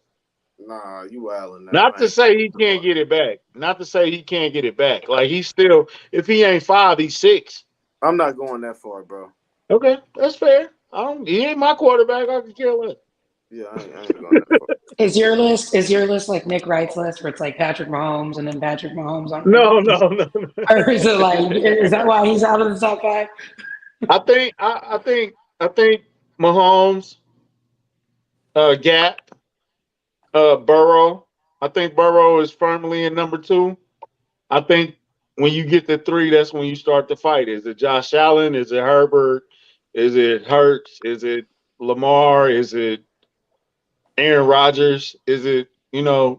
nah, you wildin' now. Not I to ain't going say he that can't far. get it back. Not to say he can't get it back. Like he's still, if he ain't five, he's six. I'm not going that far, bro. Okay, that's fair. He ain't my quarterback. I can kill it. Yeah, I ain't going that far. Is your list like Nick Wright's list where it's like Patrick Mahomes and then Patrick Mahomes on there? No, no, no, no. Or is it like is that why he's out of the top five? I think Mahomes, Gap, Burrow. I think Burrow is firmly in number two. I think when you get to three, that's when you start to fight. Is it Josh Allen? Is it Herbert? Is it Hurts? Is it Lamar? Is it Aaron Rodgers? Is it,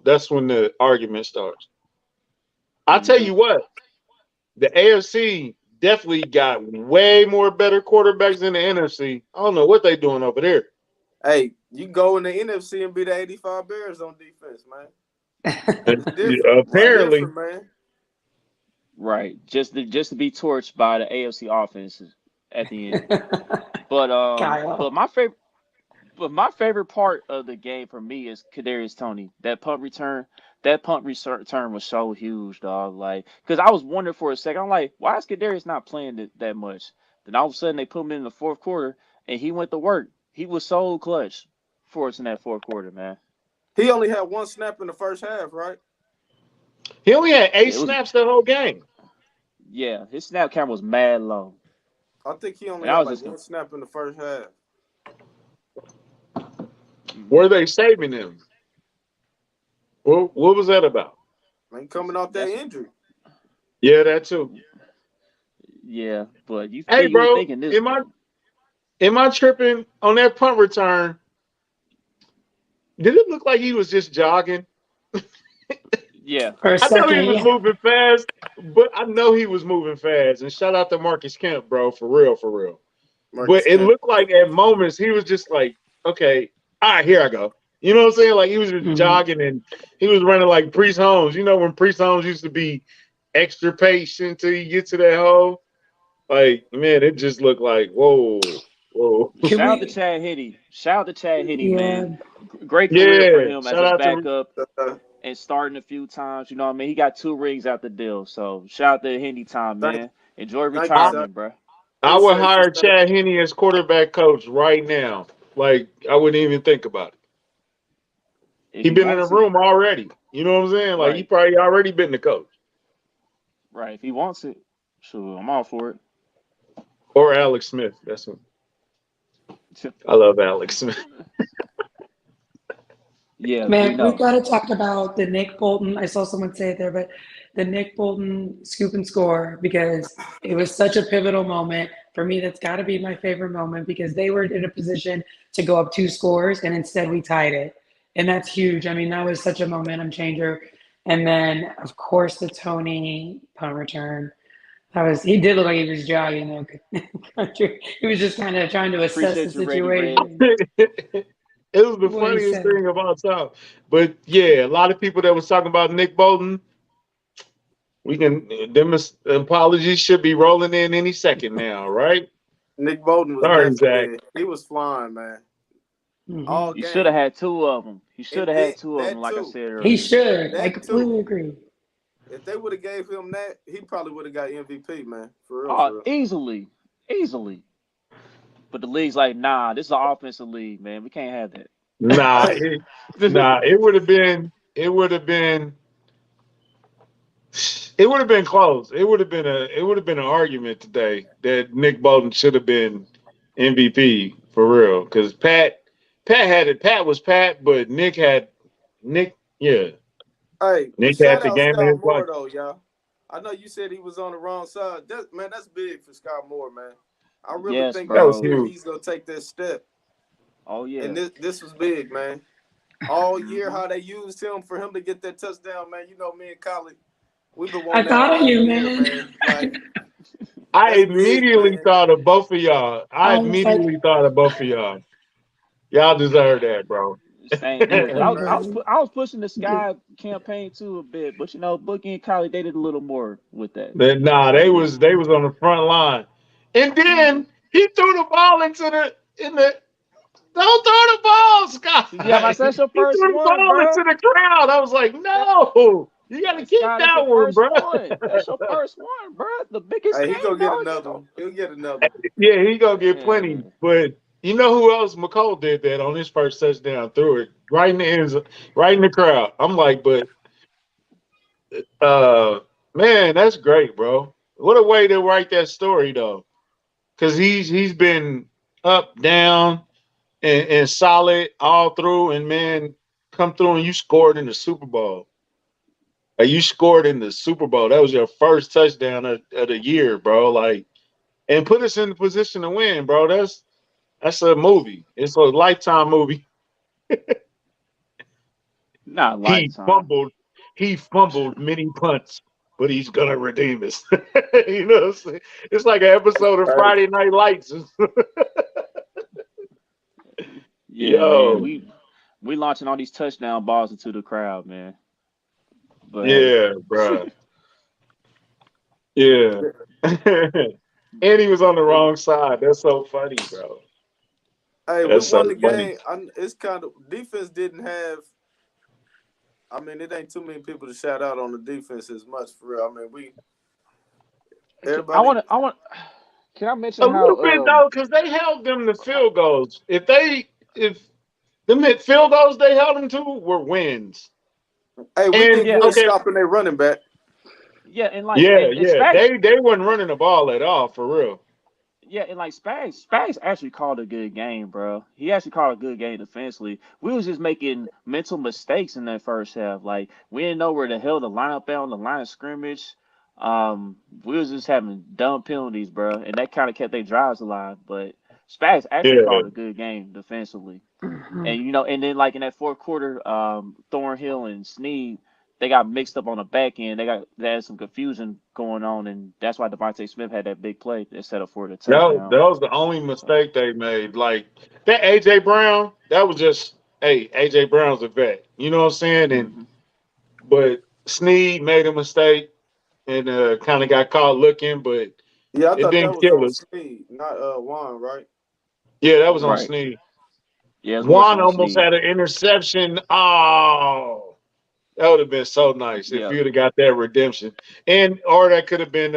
that's when the argument starts. I'll tell Hmm. you what, the AFC definitely got way more better quarterbacks than the NFC. I don't know what they doing over there. Hey, you go in the NFC and be the 85 Bears on defense, man. It's different. It's Apparently. different, man. Right. Just to be torched by the AFC offenses at the end. But Kyle. my favorite part of the game for me is Kadarius Toney. That punt return. That punt return was so huge, dog. Like, because I was wondering for a second, I'm like, why is Kadarius not playing that much? Then all of a sudden they put him in the fourth quarter, and he went to work. He was so clutch for us in that fourth quarter, man. He only had one snap in the first half, right? He only had 8 Yeah, it was. snaps the whole game. Yeah, his snap count was mad low, I think he only and I had was like just one snap in the first half. Were they saving him? What was that about? Man, coming off that that's injury. Yeah, that too. yeah. But Hey, you would bro, thinking this. am I tripping on that punt return? Did it look like he was just jogging? Yeah, For a I know he second, was yeah. moving fast, but I know he was moving fast. And shout out to Marcus Kemp, bro, for real, for real. But Marcus it Kemp. looked like at moments he was just like, okay, all right, here I go. You know what I'm saying? Like he was just Mhm. jogging and he was running like Priest Holmes. You know when Priest Holmes used to be extra patient till you get to that hole? Like, man, it just looked like, whoa, whoa. Can shout out to we? Chad Henne. Shout out to Chad Henne, man. Yeah. Great career for Yeah, him as shout a out to backup and starting a few times. You know what I mean? He got 2 rings out the deal. So shout out to Henne time, Thank, man. Enjoy thank you, I, sir. retirement, bro. I would Appreciate you, hire sir. Chad Henne as quarterback coach right now. Like, I wouldn't even think about it. If He he been in the wants it, room already. You know what I'm saying? Like he right, probably already been the coach. right. If he wants it, sure, I'm all for Or Alex Smith. That's what it. I love Alex Smith. Yeah, we Man, we know. got to talk about the Nick Bolton. I saw someone say it there, but the Nick Bolton scoop and score because it was such a pivotal moment. For me, that's got to be my favorite moment because they were in a position to go up 2 scores and instead we tied it. And that's huge. I mean, that was such a momentum changer. And then, of course, the Tony punt return. He did look like he was jogging though. He was just kind of trying to assess the Appreciate you, Ready Red. situation. It was the What he funniest said. thing of all time. But yeah, a lot of people that was talking about Nick Bolton, we can them apologies should be rolling in any second now, right? Nick Bolton was Sorry, Zach. definitely he was flying, man, Hmm. all He should have game, had 2 of them. He and should have had then 2 of them, that like I too, said He earlier. should. I that too. completely agree. If they would have gave him that, he probably would have got MVP, man. For real, Oh, for real. easily, easily. But the league's like, nah, this is an offensive league, man. We can't have Nah, Hey, that. it would have been close. It would have been an argument today that Nick Bolton should have been MVP for real. Because Pat had it. Pat was Pat, but Nick. Yeah, hey, but Nick had shout the out game in Scott his Moore pocket. though, y'all. I know you said he was on the wrong side. That's big for Scott Moore, man. I really Yes, think That was next bro. year huge. he's gonna take that step. Oh And yeah. this was big, man. All year, Hmm. how they used him for him to get that touchdown, man. You know, me and Colin, we've been I wanting that thought of all you, year, man. man. Like, I that's big, immediately man. thought of both of y'all. I I was like, immediately thought of both of y'all. Y'all deserve that, bro. Same here, because Facts. I was pushing the Sky campaign too a bit, but Bookie and Kylie they did a little more with that. Nah, So they was on the front line, and mhm. then he threw the ball into the in the. Don't throw the ball, Yeah, Sky. my that's your He first threw the one, ball bro. into the crowd. I was like, That no, you got to keep Sky, that's that your one, first bro. one. That's your first one, bro. The biggest Hey, he gonna game, get dog. another one. He'll get another one. Yeah, he gonna get plenty. Man. But you know who else? McCole did that on his first touchdown. Threw it right in the end, right in the crowd. I'm like, but uh, man, that's great, bro. What a way to write that story, though, because he's been up, down, and solid all through. And man, come through and you scored in the Super Bowl. Like you scored in the Super Bowl. That was your first touchdown of the year, bro. Like, and put us in the position to win, bro. That's a movie. It's a lifetime movie. Not He lifetime. fumbled. He fumbled many punts, but he's gonna redeem us. You know what I'm saying? It's like an episode of Hey, Friday Night Lights. Yeah, man. Yo, We launching all these touchdown balls into the crowd, man. But hey, Yeah, bro. Yeah. And he was on the wrong side. That's so funny, bro. Hey, we That's so won the funny. game. It's kind of defense didn't have. I mean, it ain't too many people to shout out on the defense as much for real. I mean, I everybody. want to. I want. Can I A mention little bit how? though, because they held them to field goals. If them hit field goals they held them to were wins. Hey, we And did Yeah, good okay, stopping their running back. yeah, and like yeah, and yeah. Spags. They wasn't running the ball at all for real. Yeah, and like Spags actually called a good game, bro. He actually called a good game defensively. We was just making mental mistakes in that first half. Like we didn't know where the hell to line up at on the line of scrimmage. We was just having dumb penalties, bro, and that kind of kept their drives alive. But Spags actually Yeah. called a good game defensively. Mhm. And and then like in that fourth quarter, Thornhill and Sneed, they got mixed up on the back end. They had some confusion going on, and that's why Devontae Smith had that big play that set up for the touchdown. That was the only So mistake they made. Like that AJ Brown, that was just hey, AJ Brown's a vet. You know what I'm saying? And hmm but Sneed made a mistake and kind of got caught looking, but Yeah, I it thought that didn't was kill on us. Snead, not Juan, right? Yeah, that was on right, Sneed. yeah, it's more so Juan on almost Sneed. had an interception. Oh, that would have been so nice if Yeah, you'd have got that redemption. And or that could have been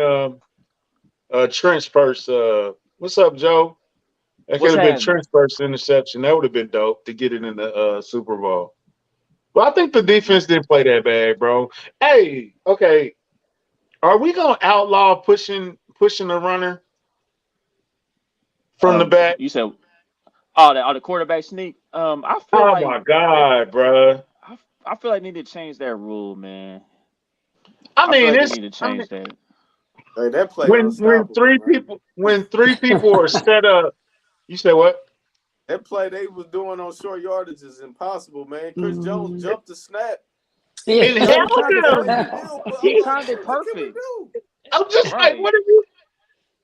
Trent's first. What's up, Joe? That could what's have been happening? Trent's first interception. That would have been dope to get it in the Super Bowl. Well, I think the defense didn't play that bad, bro. Hey, okay, are we gonna outlaw pushing the runner from the back? You said the quarterback sneak. Oh my God, bro. I feel like they need to change that rule, man. I I feel mean, like they it's need to I mean, change that. Hey, that play unstoppable, man. when three people are set up, you say what? That play they was doing on short yardage is impossible, man. Chris Jones Mhm. jumped the snap. And Yeah. Yeah, he held timed it Play him. perfect. still, but I'm He like, timed man, it what can we perfect. do? I'm just like, Right. what are you?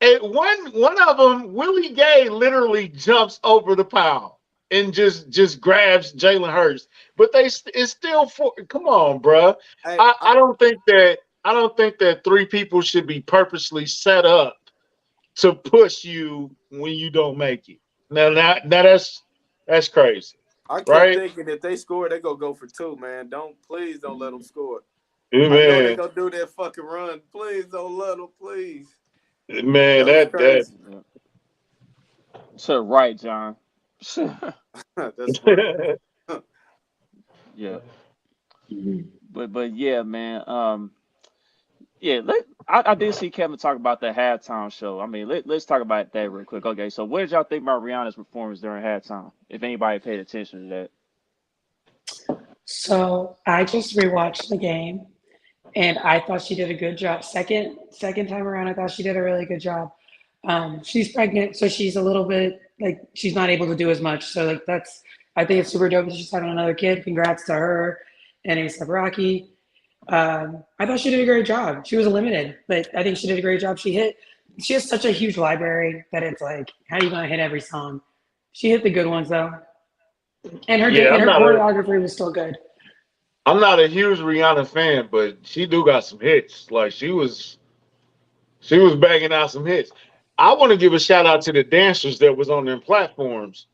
And one of them, Willie Gay, literally jumps over the pile and just grabs Jalen Hurts. But it's still for. Come on, bruh. Hey, I don't think that three people should be purposely set up to push you when you don't make it. Now that's crazy, I kept right? thinking if they score, they gonna go for two, man. Please don't let them score. I know they Man, gonna do that fucking run. Please don't let them, please. man, That was that crazy. Yeah. So right, John. That's funny. Yeah. Mhm. But yeah, man. Yeah, I did see Kevin talk about the halftime show. I mean, let's talk about that real quick. Okay, so what did y'all think about Rihanna's performance during halftime? If anybody paid attention to that. So I just rewatched the game, and I thought she did a good job. Second time around, I thought she did a really good job. She's pregnant, so she's a little bit like she's not able to do as much. So like that's I think it's super dope that she's having another kid. Congrats to her and A$AP Rocky. I thought she did a great job. She was limited, but I think she did a great job. She has such a huge library that it's like, how are you gonna hit every song? She hit the good ones though, and yeah, her choreography was still good. I'm not a huge Rihanna fan, but she do got some hits. Like she was banging out some hits. I want to give a shout out to the dancers that was on them platforms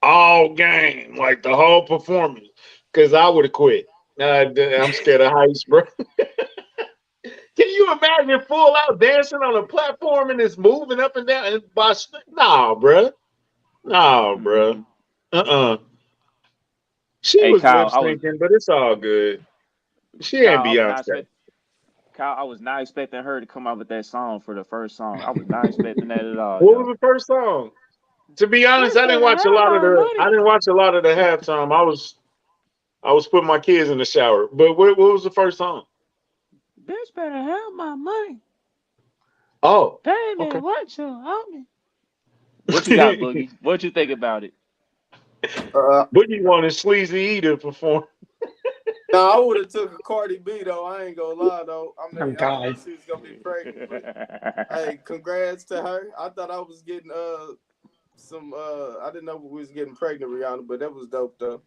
all game, like the whole performance, because I would have quit. I'm scared of heights, bro. Can you imagine full out dancing on a platform and it's moving up and down? Nah, bro. Nah, bro. hmm Uh-uh. She Hey, was lip syncing, but it's all good. She ain't Kyle, Beyonce. I was not expecting her to come out with that song for the first song. I was not expecting that at all, What was yo. the first song? To be honest, Bitch I didn't better watch a have lot of my the. I money. didn't watch a lot of the halftime. I was putting my kids in the shower. But what was the first song? Bitch better have my money. Oh, Pay me okay. what you owe me. What you got, Boogie? What you think about it? Uh, What you wanted Sleazy E to perform? now I would have took a Cardi B though. I ain't gonna lie though. I Oh mean, I didn't know God. she was gonna be pregnant, but hey, congrats to her. I thought I was getting some I didn't know we was getting pregnant, Rihanna, but that was dope though.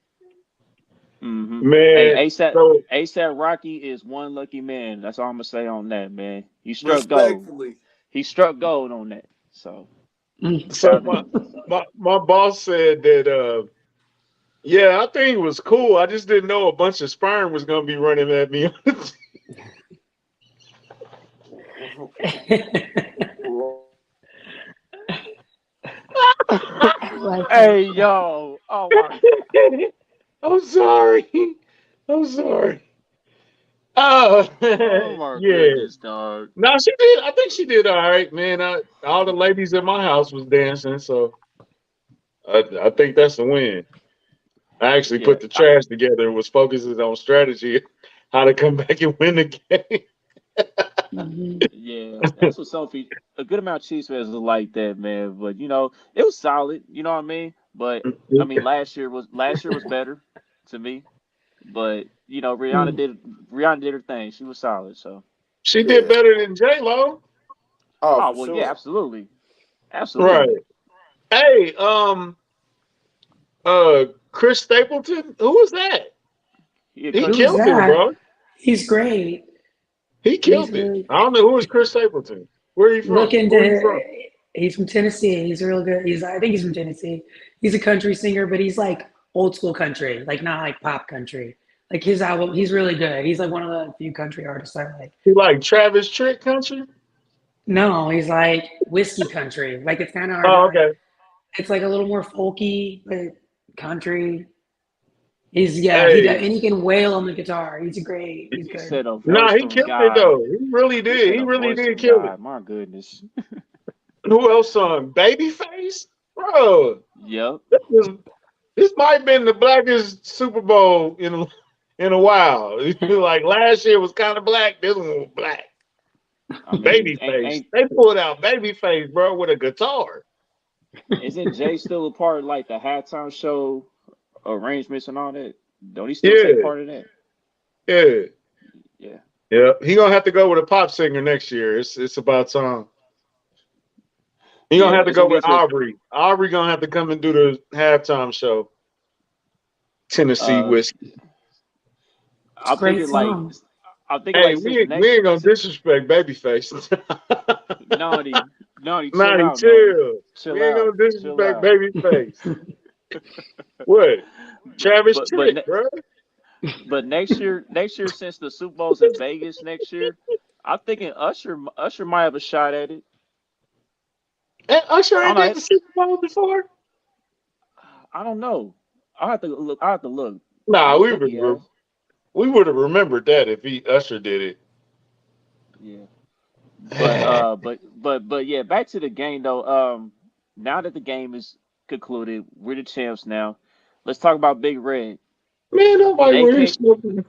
Mm-hmm. Hey, Man, so ASAP Rocky is one lucky man. That's all I'm gonna say on that, man. He struck gold. Respectfully. He struck gold on that. So Mm. so shout out to my him. my boss said that yeah, I think it was cool. I just didn't know a bunch of sperm was gonna be running at me. I like that. Hey yo, oh my, I'm sorry. I'm sorry. Oh oh my yeah. goodness, dog. No, she did. I think she did all right, man. All the ladies at my house was dancing, so I think that's a win. I actually Yeah, put the trash together and was focusing on strategy, how to come back and win the game. Mhm. yeah. That's what a good amount of Chiefs fans are like that, man. But it was solid. You know what I mean? But I mean, last year was better to me. But Mm. Rihanna did her thing. She was solid. So She did Yeah. better than J Lo. Oh, oh for well, yeah, sure. absolutely, Right. absolutely. Hey, Chris Stapleton, who was that? He a He Who's country killed it, that? bro. He's great. He He's killed it. really I don't know who is Chris Stapleton. Where are you look from? Where are you into. from? He's from Tennessee. He's real good. I think he's from Tennessee. He's a country singer, but he's like old school country, like not like pop country. Like his album, he's really good. He's like one of the few country artists I like. He like Travis Tritt country? No, he's like whiskey country. Like it's kind of hard to Oh, like. okay. It's like a little more folky, but country. He's yeah. Hey, And he can wail on the guitar. He's great. He's He good. said a nah, voice he from killed it God. though. He really He did. said He a really voice did from kill it. God. My goodness. Who else sung? Babyface? Bro, Yep. this, was, this might have been the blackest Super Bowl in a while. Like last year was kind of black. This one was black. I mean, Babyface. They pulled out Babyface, bro, with a guitar. isn't Jay still a part of like the halftime show arrangements and all that? Don't he still take Yeah, part in that? yeah, Yeah. yeah. He gonna have to go with a pop singer next year. It's about time. He Yeah. gonna have to It's go gonna be with interesting. Aubrey. Aubrey gonna have to come and do the halftime show. Tennessee Uh, whiskey. It's a I'm great thinking like song. I'm thinking Hey, like we ain't gonna disrespect Babyface. Naughty, naughty, chill Naughty, out, naughty, chill. chill We ain't gonna out, chill disrespect out. Babyface. What? Travis But but Tritt, ne- bro. but next year since the Super Bowl's in Vegas next year, I'm thinking Usher might have a shot at it. And Usher I ain't don't did know. the Super Bowl before. I don't know. I'll have to look. I'll have to look. Nah, I think he has. we would have remembered that if Usher did Yeah. But it. yeah, back to the game though. Now that the game is concluded, we're the champs now. Let's talk about Big Red. Man, nobody They wears can't slippers.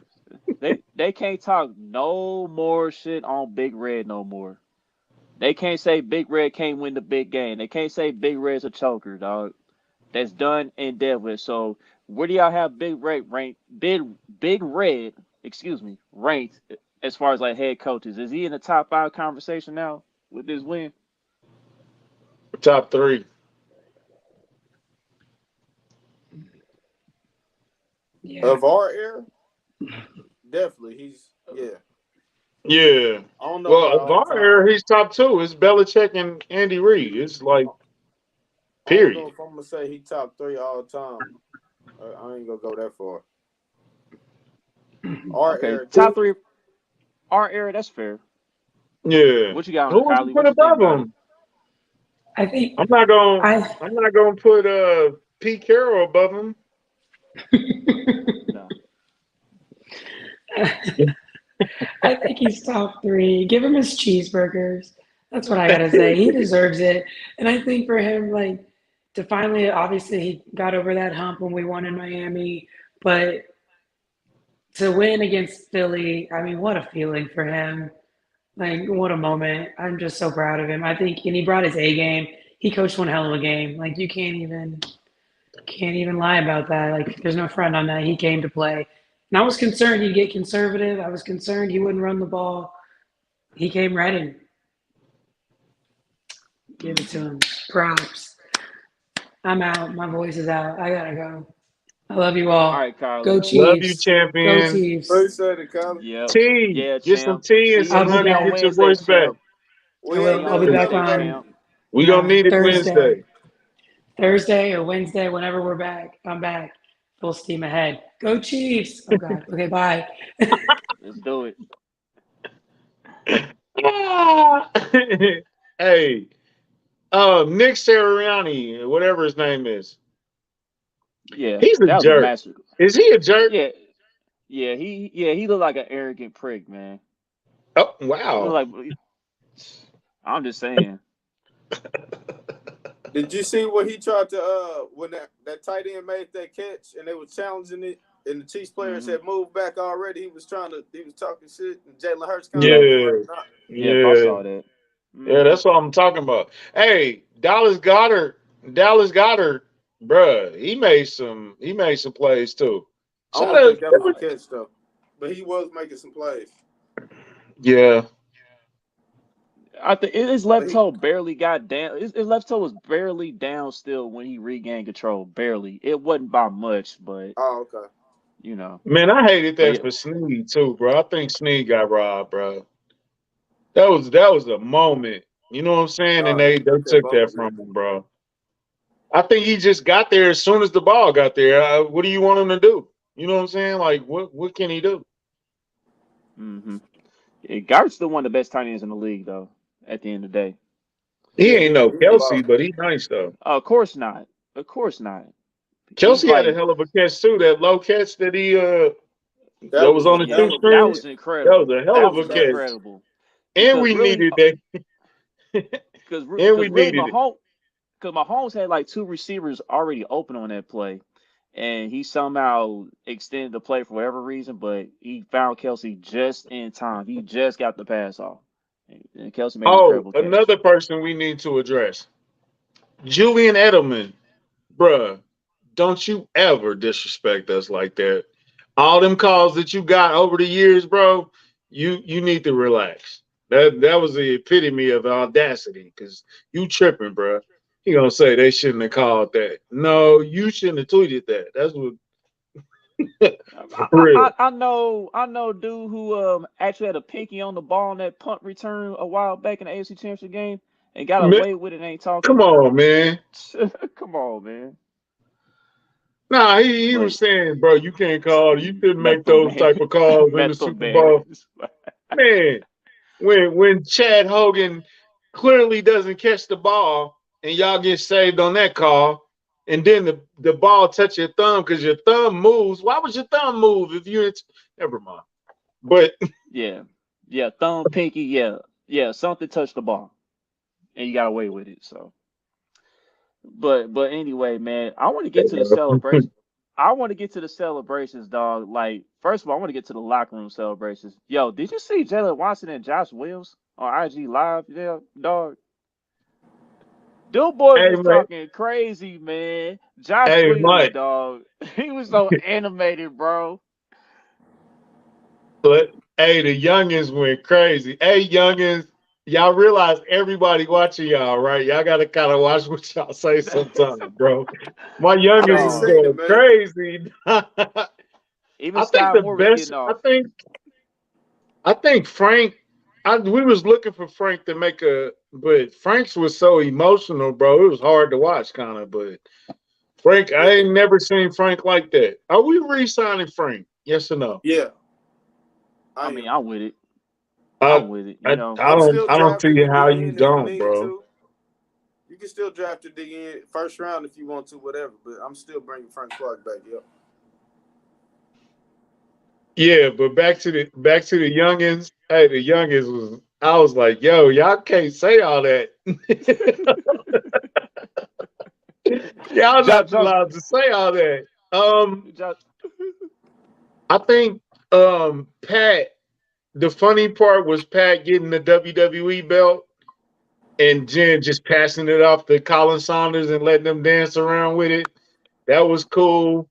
they can't talk no more shit on Big Red no more. They can't say Big Red can't win the big game. They can't say Big Red's a choker, dog. That's done and dealt with. So where do y'all have Big Red ranked? Big Red, excuse me, ranked as far as like head coaches? Is he in the top 5 conversation now with this win? Top three. Yeah. Of our era, definitely. Yeah. Yeah. I don't know Well, about of all our time. era, he's top two. It's Belichick and Andy Reid. It's like I don't know period. if I'm gonna say he top three all time. I ain't gonna go that far. Our Okay, era, top definitely. 3 our era. That's fair. Yeah. What you got on Who it, would you Kylie? put What you think above about it? him? I think I'm not gonna. I I'm not gonna put Pete Carroll above him. No. I think he's top three. Give him his cheeseburgers. That's what I gotta say. He deserves it. And I think for him, like to finally, obviously, he got over that hump when we won in Miami. But to win against Philly, I mean, what a feeling for him. Like, what a moment. I'm just so proud of him. I think, and he brought his A game. He coached one hell of a game. Like, you can't even lie about that. Like, there's no front on that. He came to play. And I was concerned he'd get conservative. I was concerned he wouldn't run the ball. He came ready. Give it to Hmm. him. Props. I'm out. My voice is out. I gotta go. I love you All all. right, Carly. Go Love you, Chiefs. Go champion. Chiefs. Appreciate it, Colin. Yep. Tea. Yeah, Get some champ. tea and See I'll some you. be See honey. you on back. Get your Wednesday, voice back. champ. I We will. ain't See you I'll on be doing back nothing Wednesday, right. on champ. We gonna need it Wednesday. Thursday or Wednesday, whenever we're back. I'm back. Full steam ahead. Go Chiefs. Oh God. Okay, bye. Let's do it. Hey, Nick Sirianni, whatever his name is, Yeah, he's a that was a jerk. master. Is he a jerk? Yeah, he looked like an arrogant prick, man. Oh, He looked wow. like. I'm just saying. Did you see what he tried to when that tight end made that catch and they were challenging it and the Chiefs players Hmm. had moved back already? He was talking shit and Jalen Hurts kind of was Yeah, like, nah. Yep, I yeah, saw that. yeah. Hmm. That's what I'm talking about. Hey, Dallas Goddard, bruh, he made some plays too. I Shout don't out. think that was a catch though, but he was making some plays. Yeah. I think his But left he, toe barely got down. His left toe was barely down still when he regained control. Barely. It wasn't by much, but oh okay. you know. Man, I hated But that yeah, for Snead too, bro. I think Snead got robbed, bro. That was a moment. You know what I'm saying? And No, they he they took that took that bogus. from him, bro. I think he just got there as soon as the ball got there. What do you want him to do? You know what I'm saying? Like, what can he do? hmm yeah, Garrett's still one of the best tight ends in the league, though. At the end of the day, He Yeah, ain't no he a Kelsey, ball. but he nice though. of course not. Of course not. He's Kelsey had a like hell of a catch too. That low catch that he that That was was on a the yeah, two hell of a that strings. catch. was That was incredible. a hell That That of was a was catch, nice. incredible and because we really, needed that. And we because really needed it. Mahomes had like two receivers already open on that play, and he somehow extended the play for whatever reason, but he found Kelsey just in time. He just got the pass off, and Kelsey made an Oh, incredible catch. another person we need to address. Julian Edelman, bruh, don't you ever disrespect us like that. All them calls that you got over the years, bro, you need to relax. That was the epitome of audacity, because you tripping, bro. He gonna say they shouldn't have called that. No, you shouldn't have tweeted that. That's what for real. I know, dude who actually had a pinky on the ball on that punt return a while back in the AFC Championship game and got Man, away with it. And ain't come talking. on, man. Come on, man. Nah, he But was saying, bro, you can't call. You shouldn't make mental those man, type of calls in the mental Super Bowl, Marys. man. When Chad Hogan clearly doesn't catch the ball and y'all get saved on that call, and then the ball touch your thumb because your thumb moves. Why would your thumb move if you? Never mind. But Yeah, yeah, thumb, pinky, yeah, something touched the ball and you got away with it. So, but anyway, man, I want to get to the celebration. I want to get to the celebrations, dog. Like, first of all, I want to get to the locker room celebrations. Yo, did you see Jalen Watson and Josh Williams on IG Live? Yeah, dog. Them boys hey, was man, talking crazy, man. Josh hey, Williams, Mike, dog. He was so animated, bro. but hey, the youngins went crazy. Hey, youngins, y'all realize everybody watching y'all, right? Y'all got to kind of watch what y'all say sometimes, bro. My I youngins ain't is Dog. seen it, going man. crazy. Even I think Sky the Moore was best. getting off. I think Frank. We was looking for Frank to make but Frank's was so emotional, bro. It was hard to watch, kind of. But Frank, I Yeah, ain't never seen Frank like that. Are we re-signing Frank? Yes or no? yeah, I I mean, am. I'm with it. I I'm with it. You I, know. I I'm don't still I don't drafting see the how you DN if you don't, need bro. to. You can still draft the DN first round if you want to, whatever. But I'm still bringing Frank Clark back. Yep. Yeah, but back to the youngins. Hey, the youngins was. I was like, yo, y'all can't say all that. Y'all Josh, not Josh, allowed to say all that. Josh. I think Pat. The funny part was Pat getting the WWE belt and Jen just passing it off to Colin Saunders and letting them dance around with it. That was cool.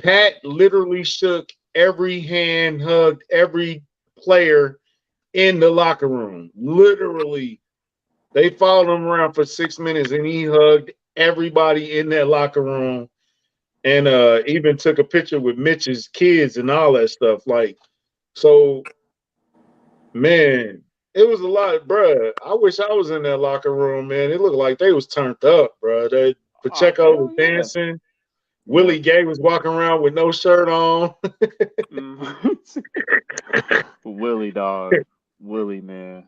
Pat literally shook every hand, hugged every player in the locker room. Literally, they followed him around for 6 minutes and he hugged everybody in that locker room. and even took a picture with Mitch's kids and all that stuff. Like, so man, it was a lot, bruh. I wish I was in that locker room, man. It looked like they was turned up, bruh. That Oh Pacheco was hell yeah. dancing. Yep. Willie Gay was walking around with no shirt on. Mhm. Willie dog. Willie man.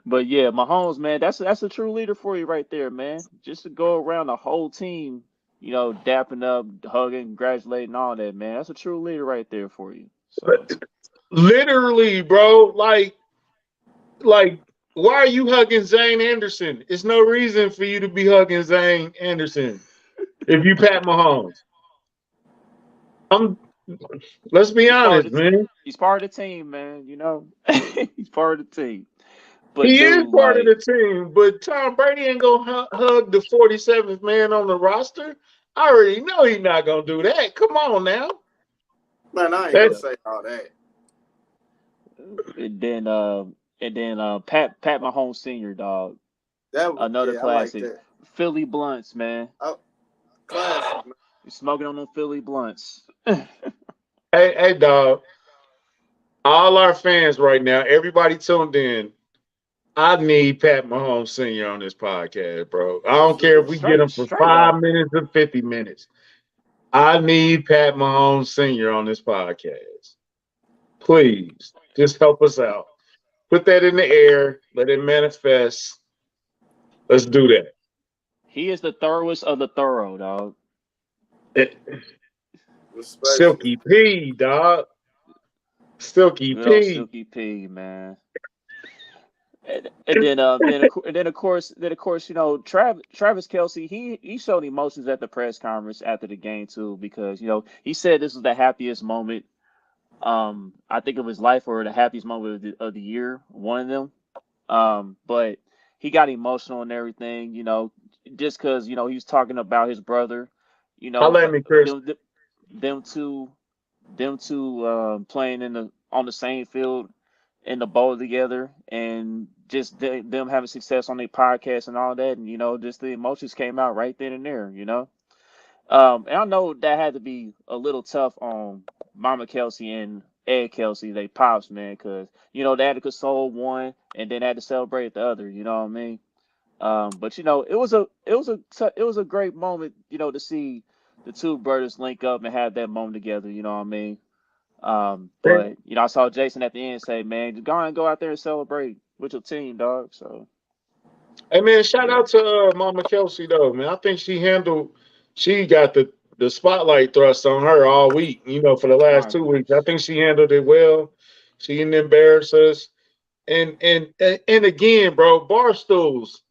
But yeah, Mahomes, man, that's a true leader for you right there, man. Just to go around the whole team, dapping up, hugging, congratulating, all that, man. That's a true leader right there for you. So Literally, bro. Like, why are you hugging Zane Anderson? It's no reason for you to be hugging Zane Anderson if you Pat Mahomes. I'm. Let's be he's part honest, of the man. he's part of the team, man. He's part of the team. But He is dude, part of like, the team, but Tom Brady ain't gonna hug the 47th man on the roster. I already know he's not gonna do that. Come on now. Man, I ain't gonna yeah. That's say all that. And then Pat Mahomes Senior, dog. Another I like classic. that. Philly blunts, man. Classic, man. You smoking on them Philly blunts. hey dog. All our fans right now, everybody tuned in. I need Pat Mahomes Sr. on this podcast, bro. I For don't care if sure. we get him for Straight up. 5 minutes or 50 minutes. I need Pat Mahomes Sr. on this podcast. Please, just help us out. Put that in the air. Let it manifest. Let's do that. He is the thoroughest of the thorough, dog. Eh, Respectfully. Silky P, dog. Silky Good old P. Silky P, man. And then of course, Travis Kelsey, he showed emotions at the press conference after the game too, because he said this was the happiest moment, I think, of his life, or the happiest moment of the year, one of them. But he got emotional and everything, just because he was talking about his brother, Holla at me, Chris. them two playing on the same field in the bowl together, and just them having success on their podcast and all that, and just the emotions came out right then and there. And I know that had to be a little tough on Mama Kelsey and Ed Kelsey, they pops, man, because they had to console one and then had to celebrate the other. You know what I mean? But it was a great moment, to see the two brothers link up and have that moment together. You know what I mean? But I saw Jason at the end say, "Man, just go out there and celebrate with your team, dog." So Hey man, shout yeah, out to Mama Kelsey though, man. I think she got the spotlight thrust on her all week. For the I last two agree. weeks, I think she handled it well. She didn't embarrass us. And again, bro, bar stools,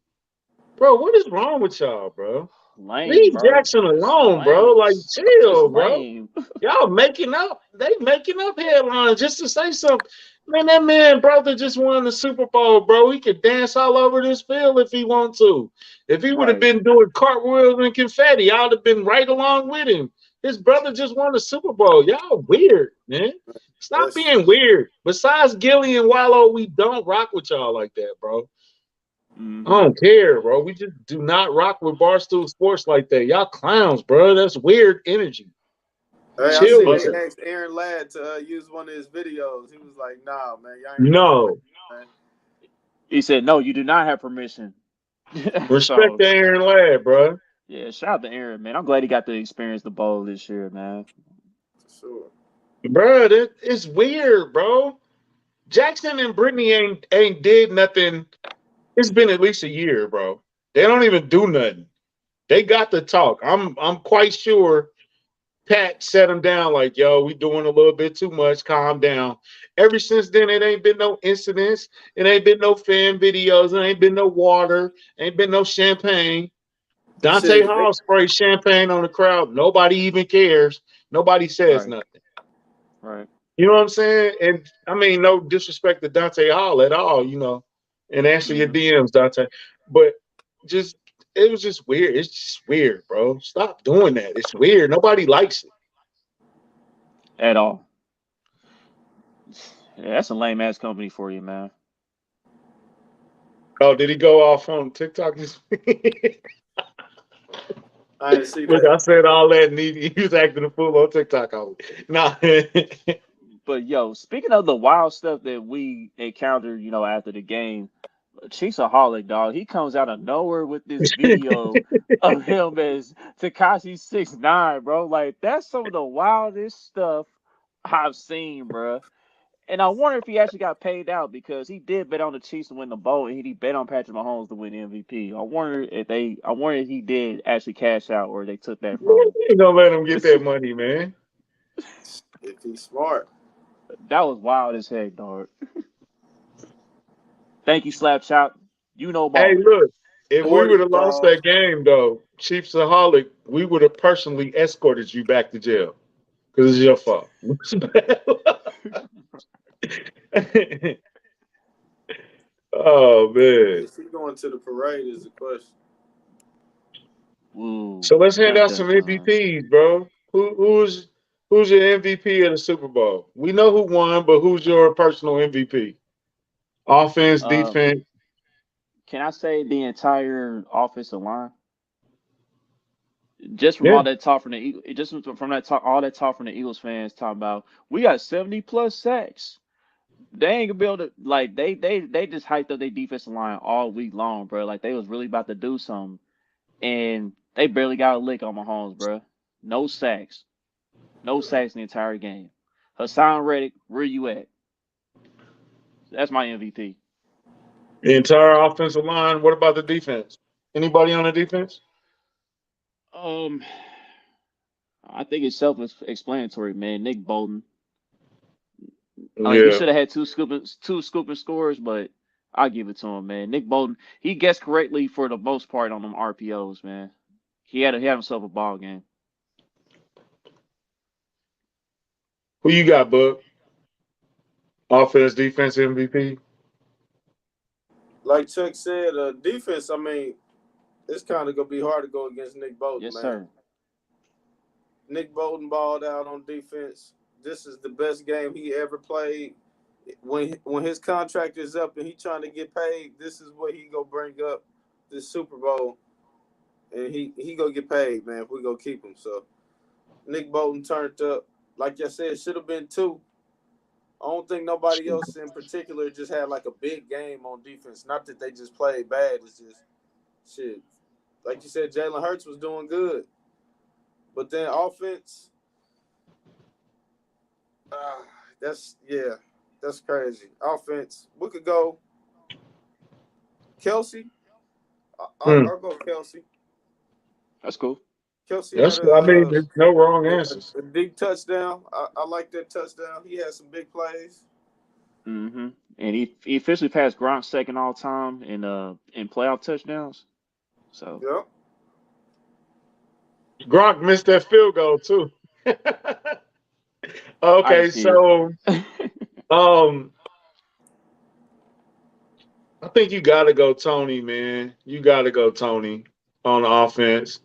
bro. What is wrong with y'all, bro? Lame, Leave bro. Jackson Just alone, bro. lame. Like, Just chill, bro. lame. Y'all making up. They making up headlines just to say something. Man, that man, brother, just won the Super Bowl, bro. He could dance all over this field if he want to. If he would have Right. been doing cartwheels and confetti, I'd have been right along with him. His brother just won the Super Bowl. Y'all weird, man. Stop That's being weird. Besides Gilly and Wallow, we don't rock with y'all like that, bro. I Mm-hmm. don't care, bro. We just do not rock with Barstool Sports like that. Y'all clowns, bro. That's weird energy. Hey, I Chill see with But they that. asked Aaron Ladd to use one of his videos. He was like, "Nah, man, y'all ain't got permission, No. man." he said, "No, you do not have permission." Respect So the Aaron Ladd, bro. yeah, shout out to Aaron, man. I'm glad he got to experience the bowl this year, man. For sure. Bro, it's weird, bro. Jackson and Brittany ain't did nothing. It's been at least a year, bro. They don't even do nothing. They got to talk. I'm quite sure Pat set him down like, yo, we doing a little bit too much. Calm down. Ever since then, it ain't been no incidents. It ain't been no fan videos. It ain't been no water. Ain't been no champagne. Dante Shit, Hall sprays champagne on the crowd. Nobody even cares. Nobody says Right. nothing. Right. You know what I'm saying? And I mean, no disrespect to Dante Hall at all, and answer your Mm-hmm. DMs, Dante. But just, it was just weird. It's just weird, bro. Stop doing that. It's weird. Nobody likes it. At all. Yeah, that's a lame ass company for you, man. Oh, did he go off on TikTok this week? I didn't see Look, that. I said all that, and he was acting a fool on TikTok. Nah. But yo, speaking of the wild stuff that we encountered, after the game, Chiefsaholic dog, he comes out of nowhere with this video of him as Takashi 6ix9ine, bro. Like that's some of the wildest stuff I've seen, bro. And I wonder if he actually got paid out because he did bet on the Chiefs to win the bowl, and he bet on Patrick Mahomes to win the MVP. I wonder if he did actually cash out or they took that from him. Ain't gonna let him get that money, man. If he's smart. That was wild as heck, dog. Thank you, Slapshot. You know Hey, ball. look, if we 40 would have lost balls. that game, though, Chiefsaholic, we would have personally escorted you back to jail because it's your fault. Oh man. Is he going to the parade is the question. Ooh, So let's hand dun out dun some dun. MVPs, bro. Who's your MVP of the Super Bowl? We know who won, but who's your personal MVP? Offense, Uh, defense. can I say the entire offensive line? Just from Yeah. all that talk from the just from that talk, all that talk from the Eagles fans talking about we got 70 plus sacks. They ain't gonna be able to like they just hyped up their defensive line all week long, bro. Like they was really about to do something, and they barely got a lick on Mahomes, bro. No sacks, no sacks in the entire game. Hassan Reddick, where you at? That's my MVP. The entire offensive line. What about the defense? Anybody on the defense? Um, I think it's self-explanatory, man. Nick Bolton. I mean, he Yeah. should have had two scooping scores, but I'll give it to him, man. Nick Bolton, he guessed correctly for the most part on them RPOs, man. He had himself a ball game. Who you got, Bub? Offense, defense, MVP. Like Chuck said, defense, I mean, it's kind of going to be hard to go against Nick Bolton, Yes, man. sir. Nick Bolton balled out on defense. This is the best game he ever played. When his contract is up and he trying to get paid, this is what he gonna bring up this Super Bowl, and he gonna get paid, man. If we gonna keep him, so Nick Bolton turned up. Like I said, should have been two. I don't think nobody else in particular just had like a big game on defense. Not that they just played bad. It's just shit. Like you said, Jalen Hurts was doing good, but then offense. Uh, that's crazy. Offense, we could go Kelsey. Hmm. I'll go Kelsey. That's cool. Kelsey had That's. I mean, there's no wrong answers. a deep touchdown. I like that touchdown. He had some big plays. Mm-hmm. And he officially passed Gronk's second all time in playoff touchdowns. So Yep. Gronk missed that field goal too. I didn't Okay, see it. so um, I think you got to go Tony, man. You got to go Tony on offense.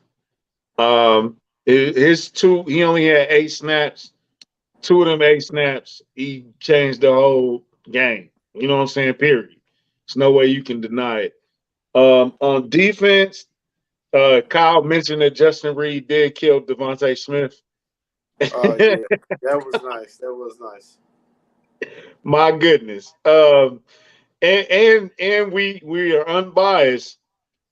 His two, he only had 8 snaps. Two of them 8 snaps, he changed the whole game. You know what I'm saying? Period. There's no way you can deny it. On defense, Kyle mentioned that Justin Reed did kill Devontae Smith. Oh yeah, that was nice. That was nice. My goodness. And we are unbiased.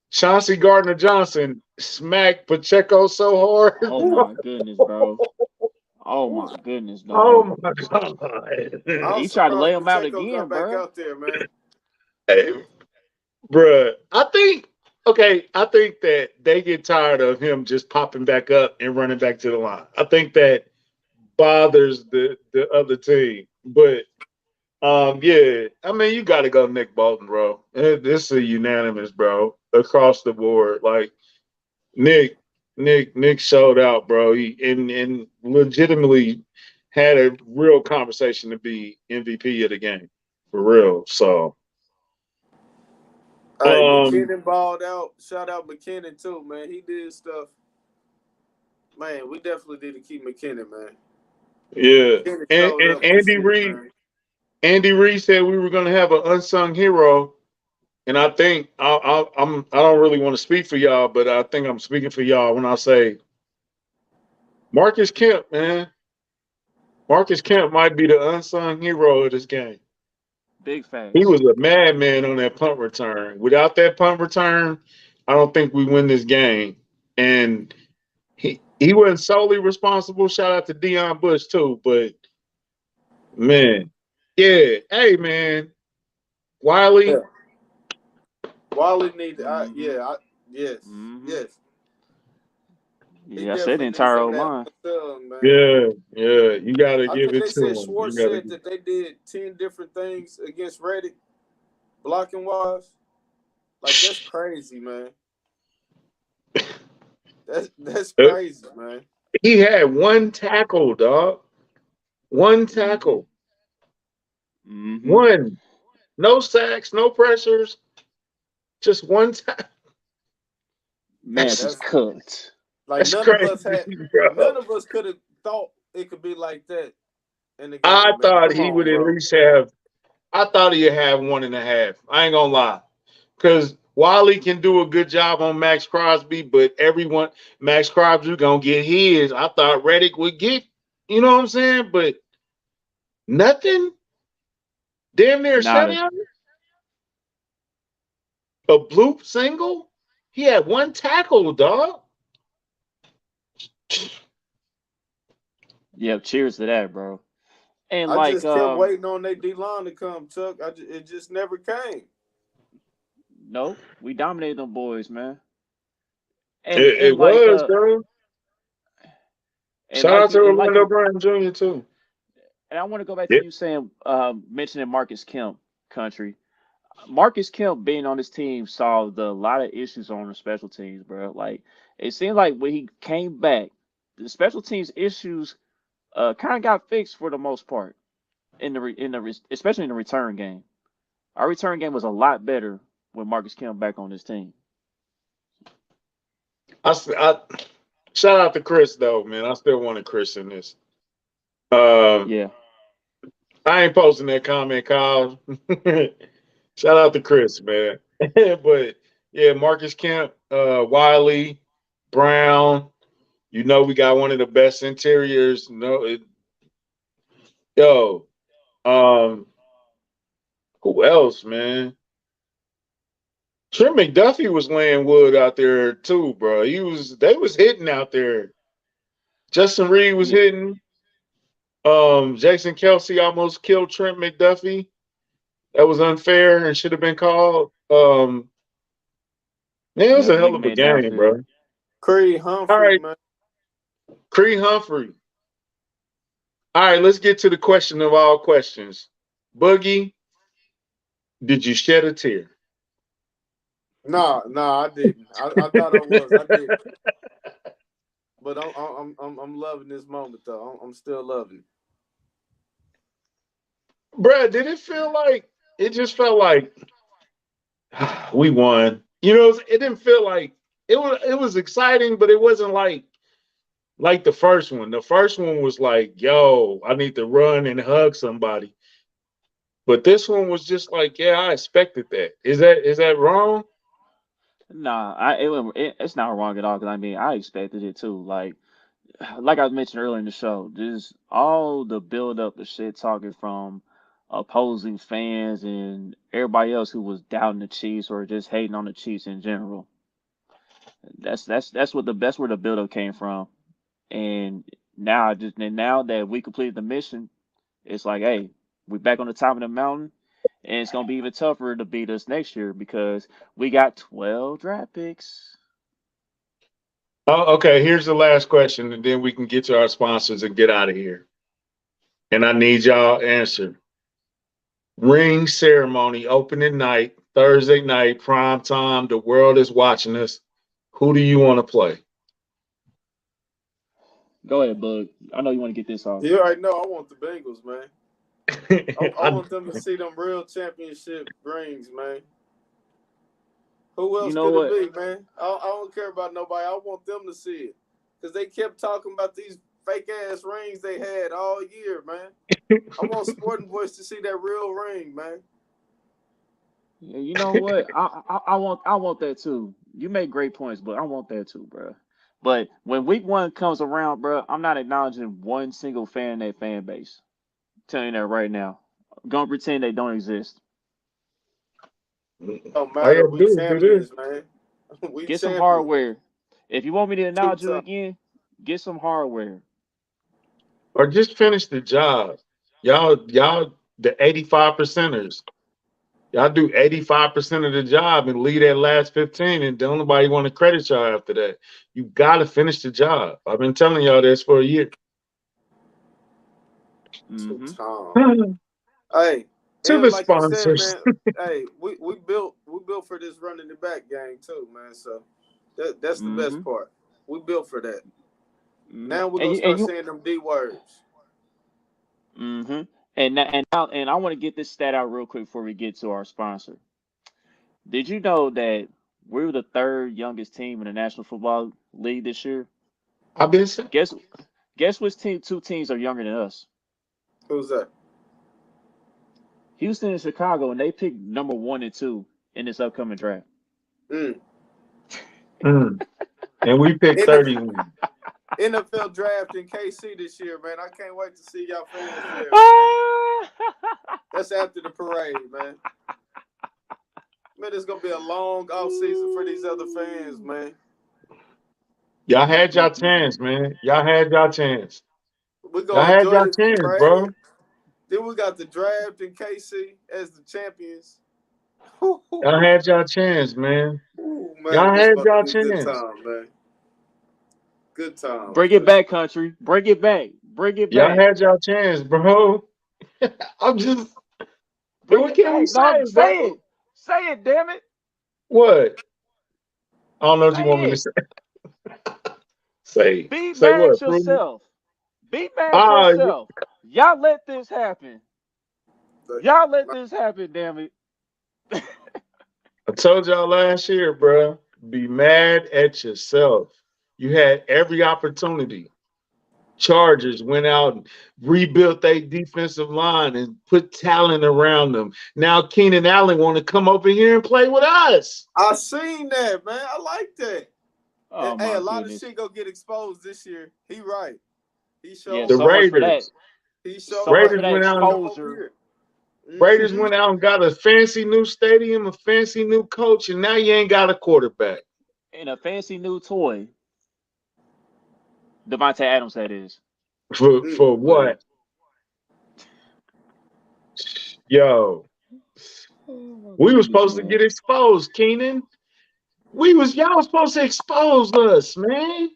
Chauncey Gardner Johnson smacked Pacheco so hard. Oh my goodness, bro. Oh my goodness, dog. Oh my god. I'm He tried to lay surprised him out Pacheco got again, back bro. out there, man. Hey, bruh. I think that they get tired of him just popping back up and running back to the line. I think that bothers the other team. But yeah, I mean, you got to go Nick Bolton, bro. This is a unanimous, bro, across the board. Like Nick, Nick showed out, bro. He and legitimately had a real conversation to be MVP of the game, for real. So, Hey, um, McKinnon balled out. Shout out McKinnon too, man. He did stuff. Man, we definitely need to keep McKinnon, man. yeah, McKinnon and, showed and up this year, man. Andy Reid said we were gonna have an unsung hero and I think I don't really want to speak for y'all, but I think I'm speaking for y'all when I say Marcus Kemp, man. Marcus Kemp might be the unsung hero of this game. Big He facts. was a madman on that punt return. Without that punt return, I don't think we win this game. And he wasn't solely responsible. Shout out to Deion Bush too, but man, yeah, hey man, Yeah. Wiley, Wally need. Mm-hmm. Yes, Mm-hmm. yes. He Yeah, I said the definitely needs entire some O of that line. film, man. yeah, yeah, you got to I give think it they to said him. You Schwartz got to. said that they did 10 different things against Reddick, blocking wise. Like that's crazy, man. That's crazy, man. He had one tackle, dog. One Mm-hmm. tackle. Mm-hmm. One. No sacks, no pressures. Just one tackle. Man That's was That's cooked. like that's crazy, none bro. of us could have thought it could be like that in the I game, man. thought Come he on, would at bro. least have. I thought he'd have 1.5. I ain't gonna lie, because Wally can do a good job on Max Crosby, but everyone Max Crosby gonna get his. I thought Reddick would get. You know what I'm saying? But nothing. Damn near shut Nada. him. A bloop single. He had one tackle, dog. Yep, cheers to that, bro. And I like just kept waiting on their D line to come, Chuck. It just never came. no, we dominated them boys, man. And It and like was, bro. and Shout like out to you and like Orlando you Brown Jr. too. and I want to go back to Yeah. you saying mentioning Marcus Kemp country. Marcus Kemp being on this team solved a lot of issues on the special teams, bro. Like it seemed like when he came back, the special teams issues kind of got fixed for the most part especially in the return game. Our return game was a lot better with Marcus Kemp back on this team. I shout out to Chris though, man. I still wanted Chris in this. Uh, Yeah, I ain't posting that comment, Kyle. Shout out to Chris, man. But yeah, Marcus Kemp, Wiley, Brown. You know we got one of the best interiors. Yo, um, who else, man? Trent McDuffie was laying wood out there too, bro. They was hitting out there. Justin Reed was yeah, hitting. Jason Kelsey almost killed Trent McDuffie. That was unfair and should have been called. Man, it was yeah. a hell Big of a man game, downfield. bro. Creed All Humphrey, right, man. Cree Humphrey. All right, let's get to the question of all questions. Boogie, did you shed a tear? Nah, I didn't. I thought I was. I didn't. But I'm loving this moment though. I'm still loving it. Bruh, did it feel like it just felt like we won? You know, it didn't feel like it was exciting, but it wasn't like the first one. The first one was like, yo, I need to run and hug somebody. But this one was just like, yeah, I expected that. Is that wrong? Nah, it's not wrong at all because I mean I expected it too. Like I mentioned earlier in the show, just all the build up, the shit talking from opposing fans and everybody else who was doubting the Chiefs or just hating on the Chiefs in general. That's where the build up came from. And now that we completed the mission, it's like, hey, we back on the top of the mountain, and it's gonna be even tougher to beat us next year because we got 12 draft picks. Oh, okay. Here's the last question, and then we can get to our sponsors and get out of here. And I need y'all answer. Ring ceremony, opening night, Thursday night, prime time. The world is watching us. Who do you want to play? Go ahead, Bug. I know you want to get this off. You already know I want the Bengals, man. I I, want them to see them real championship rings, man. Who You else know could it what? be, man? I don't care about nobody. I want them to see it. Because they kept talking about these fake ass rings they had all year, man. I want Sporting Voice to see that real ring, man. Yeah, you know what? I want that too. You make great points, but I want that too, bro. But when week one comes around, bro, I'm not acknowledging one single fan in that fan base. I'm telling you that right now. I'm gonna pretend they don't exist. Don't All you matter. have to We do is do this. champions, man. We Get some champions. hardware. If you want me to Two acknowledge you times. again, get some hardware. Or just finish the job. Y'all, the 85 percenters. Y'all do 85% of the job and leave that last 15, and don't nobody want to credit y'all after that. You gotta finish the job. I've been telling y'all this for a year. Two Mm-hmm. times. To Hey, and the like you said, sponsors. man. Hey, we built for this running the back game too, man. So that's the Mm-hmm. best part. We built for that. Mm-hmm. Now we're And gonna you and start you saying them D words. mm-hmm. And I want to get this stat out real quick before we get to our sponsor. Did you know that we were the third youngest team in the National Football League this year? I've been saying. Guess guess which two teams are younger than us? Who's that? Houston and Chicago, and they picked number one and two in this upcoming draft. Mm. And we picked NFL, 31. NFL draft in KC this year, man. I can't wait to see y'all fans there, man. Ah! That's after the parade, man. Man, it's gonna be a long off season for these other fans, man. Y'all had y'all chance, man. Y'all had y'all chance. We're Y'all gonna had enjoy y'all the chance, bro. parade. Then we got the draft in KC as the champions. Ooh, Y'all had y'all chance, man. man, Y'all this had about to y'all be a good chance. time, man. Good times, Bring it man. back, country. Bring it back. Bring it Y'all back. had y'all chance, bro. I'm just, Bring what it can we back. No, say, bro? say it. Say it, damn it. What? I don't know what you want me Say to it. say. Say, Be say mad at what? Prove it. yourself. Be mad at Ah, yourself. Y'all let this happen. But, Y'all let this happen, damn it. I told y'all last year, bro. Be mad at yourself. You had every opportunity. Chargers went out and rebuilt their defensive line and put talent around them. Now Keenan Allen want to come over here and play with us. I seen that, man. I like that. And, Oh hey, a my lot of goodness. shit gonna get exposed this year. He right. He Yeah, showed The so right. much for that. Raiders. He showed So much right. for Raiders He that went wanted out to and come over exposure. here. Raiders Mm-hmm. went out and got a fancy new stadium, a fancy new coach, and now you ain't got a quarterback. And a fancy new toy. Devontae Adams, that is. For Mm-hmm. what? Yo, Oh my we were goodness, supposed to get man. exposed, Keenan. Y'all was supposed to expose us, man.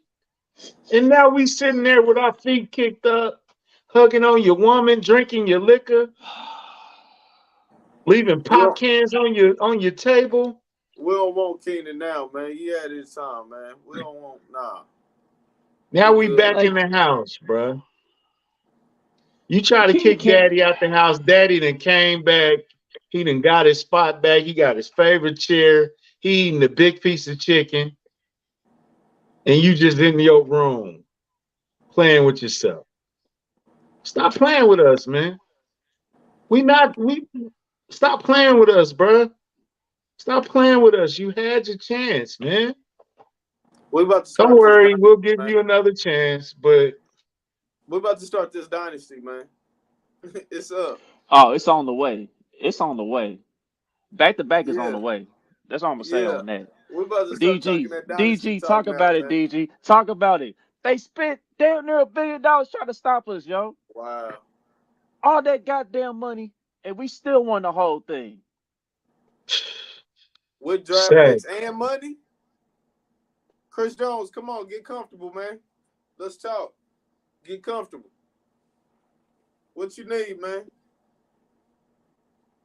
And now we sitting there with our feet kicked up, hugging on your woman, drinking your liquor, leaving We pop don't, cans on your table. we don't want Keenan now, man. He had his time, man. We don't want nah. Now We we good. back in Like the house, bruh. You try to Keenan kick can't. daddy out the house. Daddy then came back. He done got his spot back. He got his favorite chair. He eating a big piece of chicken. And you just in your room playing with yourself. Stop playing with us, man. We stop playing with us, bruh. Stop playing with us. You had your chance, man. We about to Don't start this worry, dynasty, we'll give man. you another chance. But We about to start this dynasty, man. It's up. Oh, it's on the way. It's on the way. Back to back is on Yeah, the way. That's all I'm gonna say yeah. on that. We about to But start talking that dynasty DG, talk talk now, about it, man. DG. Talk about it. They spent damn near $1 billion trying to stop us, yo. Wow. All that goddamn money, and we still won the whole thing. With draft say, picks and money, Chris Jones, come on, get comfortable, man. Let's talk. Get comfortable. What you need, man?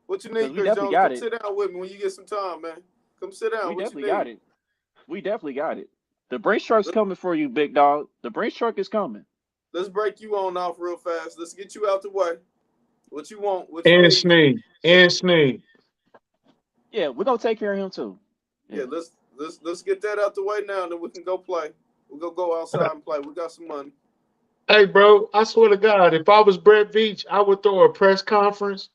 What you Because need, we Chris definitely Jones? got Come it. sit down with me when you get some time, man. Come sit down. We What you definitely got need? it. We definitely got it. The Brinks truck's coming for you, big dog. The Brinks truck is coming. Let's break you on off real fast. Let's get you out the way. What you want? What you and need? Sneed, and Sneed. Yeah, we're gonna take care of him too. Yeah, Yeah. let's get that out the way now, and then we can go play. We'll go outside and play. We got some money. Hey, bro, I swear to God, if I was Brett Veach, I would throw a press conference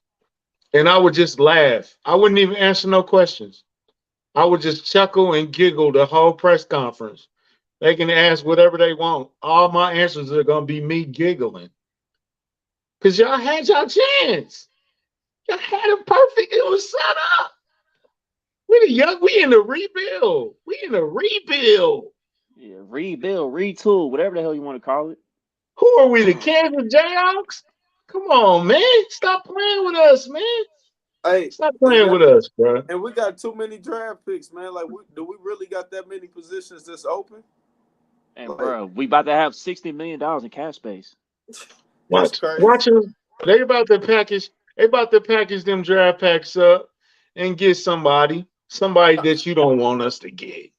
and I would just laugh. I wouldn't even answer no questions. I would just chuckle and giggle the whole press conference. They can ask whatever they want. All my answers are gonna be me giggling. Cause y'all had y'all chance. Y'all had a perfect. It was set up. We in the rebuild. We in the rebuild. Yeah, rebuild, retool, whatever the hell you want to call it. Who are we? The Kansas Jayhawks? Come on, man. Stop playing with us, man. Hey, Stop playing with us, bro. And we got too many draft picks, man. Like, do we really got that many positions that's open? And Like, bro, we about to have $60 million in cap space. That's crazy. Watch them. They about to package. They about to package them draft packs up and get somebody that you don't want us to get.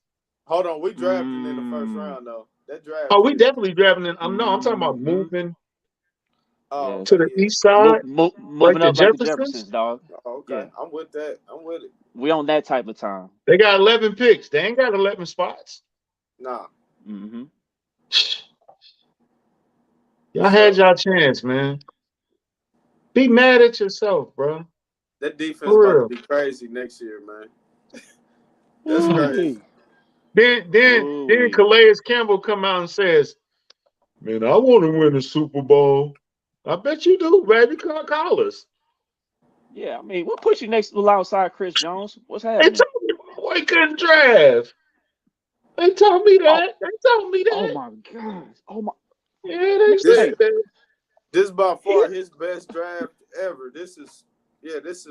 Hold on, we drafting in the first round though. That draft. Oh, we definitely drafting in. I'm talking about moving to the east side, moving up like the Jeffersons, dog. Oh, okay, yeah. I'm with that. I'm with it. We on that type of time. They got 11 picks. They ain't got 11 spots. Nah. Y'all had y'all chance, man. Be mad at yourself, bro. That defense about to be crazy next year, man. That's crazy. Then Calais Campbell come out and says, "Man, I want to win the Super Bowl." I bet you do, baby. Call us. Yeah, I mean, what puts you next alongside Chris Jones? What's happening? They told me my boy couldn't draft. They told me that. They told me that. Oh my God. Oh my. Yeah, they said that. This is by far his best draft ever. This is.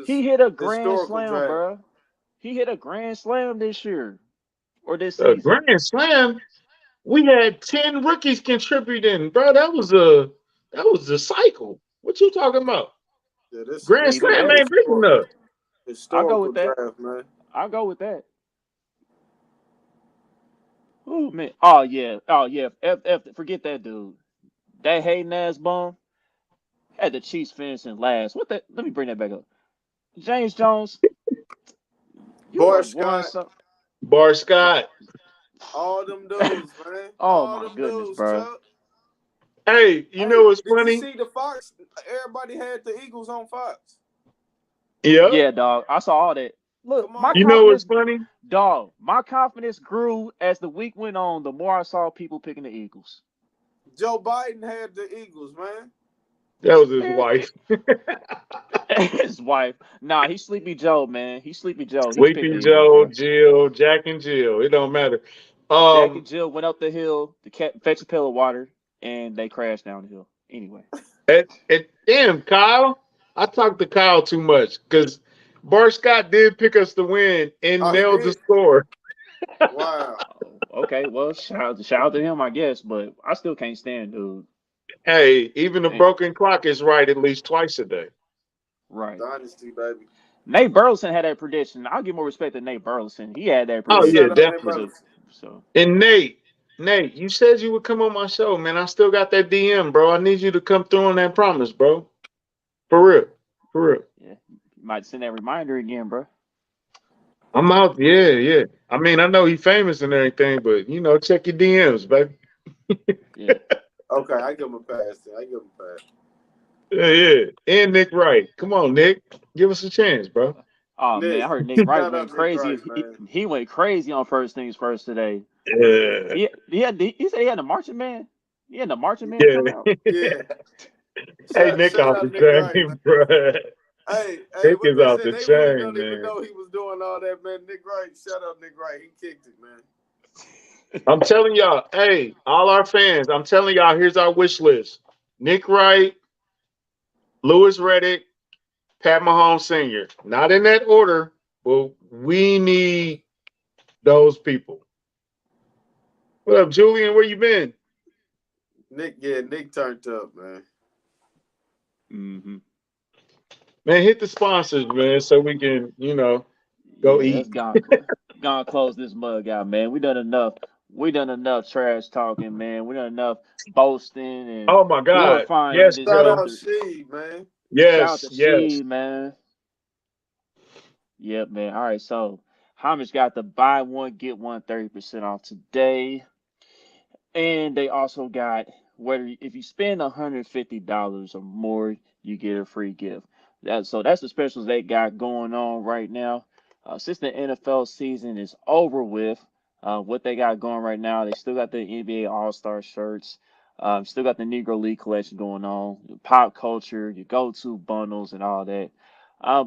He hit a grand slam, draft. Bro. He hit a grand slam this year or this season. A grand slam. We had 10 rookies contributing, bro. That was a cycle. What you talking about? Yeah, this grand slam ain't big enough. I'll go with that. Draft, man. I'll go with that. Oh man. Oh yeah. Forget that dude. That Hayden ass bum had the Chiefs finishing last. What that? Let me bring that back up. James Jones. Bar Scott. Bar Scott. All them dudes, man. Oh my goodness, bro. Chuck. Hey, you know what's funny? Did you see the Fox? Everybody had the Eagles on Fox. Yeah. Yeah, dog. I saw all that. Look, you know what's funny? Dog, my confidence grew as the week went on. The more I saw people picking the Eagles. Joe Biden had the Eagles, man. That was his wife. His wife. Nah, he's Sleepy Joe, man. He's Sleepy Joe. Sleepy Joe, Jill, Jack and Jill. It don't matter. Jack and Jill went up the hill to fetch a pail of water, and they crashed down the hill. Anyway. Damn, Kyle. I talked to Kyle too much because Bart Scott did pick us to win and nailed the score. Wow. Okay, well, shout out to him, I guess, but I still can't stand dude. Hey, even the broken clock is right at least twice a day. Right. Dynasty, baby. Nate Burleson had that prediction. I'll give more respect to Nate Burleson. He had that prediction. Oh, yeah, definitely. And Nate, you said you would come on my show, man. I still got that DM, bro. I need you to come through on that promise, bro. For real. Yeah, you might send that reminder again, bro. I'm out. Yeah. I mean, I know he's famous and everything, but, check your DMs, baby. Yeah. Okay, I give him a pass. Yeah. And Nick Wright. Come on, Nick. Give us a chance, bro. Oh, Nick, man, I heard Nick Wright went crazy. He went crazy on First Things First today. Yeah. He said he had a marching man. He had a marching man come out. Yeah. Hey, Nick off the chain, bro. Hey, Nick is off the chain, really man. Don't even know he was doing all that, man. Nick Wright, shout out Nick Wright. He kicked it, man. I'm telling y'all, hey, all our fans, I'm telling y'all, here's our wish list. Nick Wright, Louis Riddick, Pat Mahomes Sr. Not in that order, but we need those people. What up, Julian? Where you been? Nick turned up, man. Mm-hmm. Man, hit the sponsors, man, so we can, go eat. Gonna close this mug out, man. We done enough. We done enough trash talking, man. We done enough boasting and oh my God, yes, shout out Sheed, man. Yes, shout out to Sheed, man. Yep, man. All right, so Homage got the buy one get one 30% off today, and they also got if you spend $150 or more, you get a free gift. So that's the specials they got going on right now. Since the NFL season is over with, what they got going right now, they still got the NBA All-Star shirts, still got the Negro League collection going on, pop culture, your go-to bundles and all that.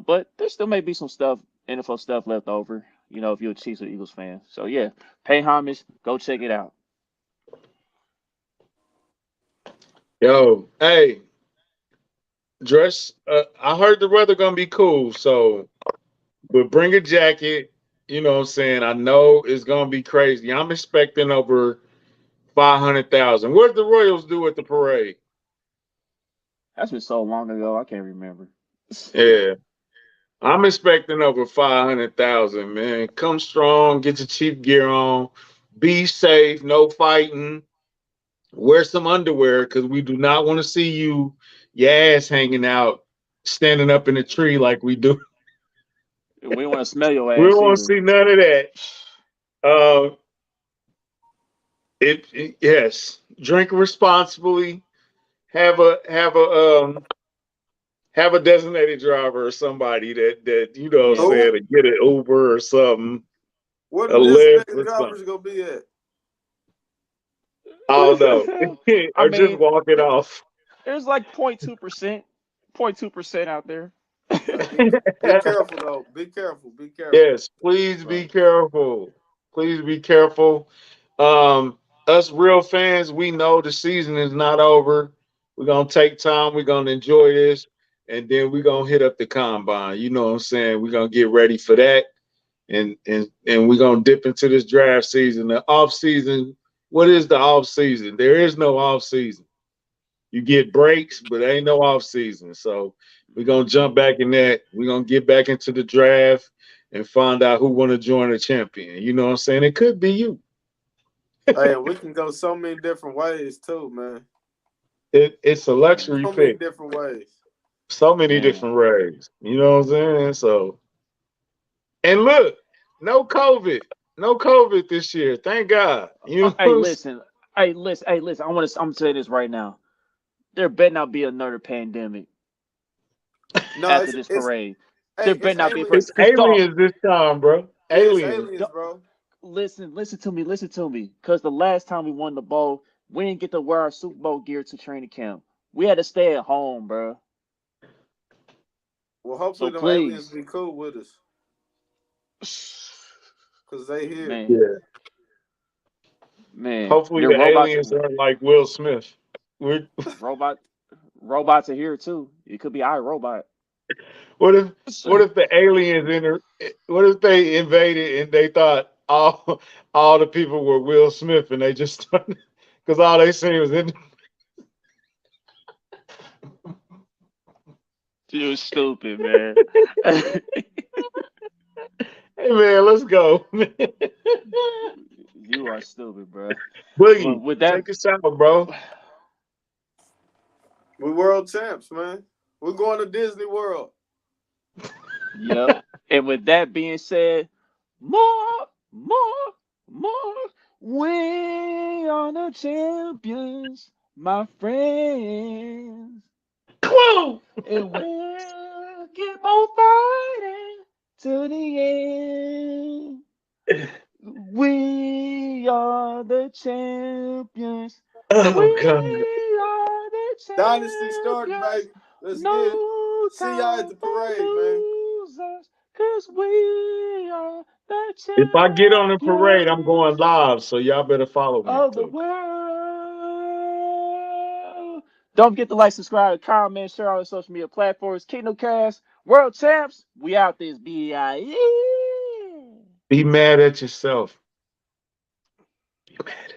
But there still may be some stuff, NFL stuff left over, if you're a Chiefs or Eagles fan. So yeah, pay homage, go check it out. Yo, hey, dress. I heard the weather gonna be cool, so but bring a jacket. You know what I'm saying? I know it's gonna be crazy. I'm expecting over 500,000. What did the Royals do at the parade? That's been so long ago, I can't remember. Yeah, I'm expecting over 500,000. Man, come strong. Get your cheap gear on. Be safe. No fighting. Wear some underwear because we do not want to see you, your ass hanging out, standing up in a tree like we do. We don't want to smell your We don't ass want to either. see none of that. Uh, yes. Drink responsibly. Have a designated driver or somebody that Yeah. say Who? to get an Uber or something, Where a the Lyft designated or drivers something. gonna be at? Oh no, I or just mean, walk it off. there's like 0.2%, 0.2% out there. Be careful though. Be careful. Be careful. Yes, please be Right. careful. Please be careful. Us real fans, we know the season is not over. We're gonna take time. We're gonna enjoy this, and then we're gonna hit up the combine. You know what I'm saying? We're gonna get ready for that, and we're gonna dip into this draft season. The off season. What is the off season? There is no off season. You get breaks, but ain't no off season. So we're gonna jump back in that. We're gonna get back into the draft and find out who wanna join the champion. You know what I'm saying? It could be you. Hey, we can go so many different ways too, man. It's a luxury So many pick. different ways. So many Man. different ways. You know what I'm saying? So and look, no COVID. No COVID this year. Thank God. You know Hey, what I'm saying? listen. Hey, listen. I'm gonna say this right now. There better not be another pandemic No, after this it's parade. There hey, better it's not be a aliens. parade. It's Cause dog, aliens this time, bro. Yeah, it's Aliens. aliens, dog, bro. listen to me. Cause the last time we won the bowl, we didn't get to wear our Super Bowl gear to training camp. We had to stay at home, bro. Well, So hopefully them aliens please, be cool with us, cause they here. man, Yeah. man, Hopefully they're the robots. aliens aren't like Will Smith. We're, Robot, robots are here too. It could be iRobot. what if the aliens what if they invaded and they thought all the people were Will Smith and they just because all they seen was in You stupid, man. hey man, let's go. You are stupid, bro. Well, Boogie, with that, take us out, bro. We world champs, man. We're going to Disney World. yep. And with that being said, more, more, more. We are the champions, my friends. Whoa! And we'll keep on fighting to the end. We are the champions. We Oh god. are the Dynasty starting, champions. baby. Let's get it. No See y'all at time the for parade, man. losers, cause we are the If I get on a parade, I'm going champions live, so y'all better follow me of the too. world. Don't forget to like, subscribe, comment, share all the social media platforms. Kingdom Cast, World Champs. We out this BIE. Be mad at yourself. Be mad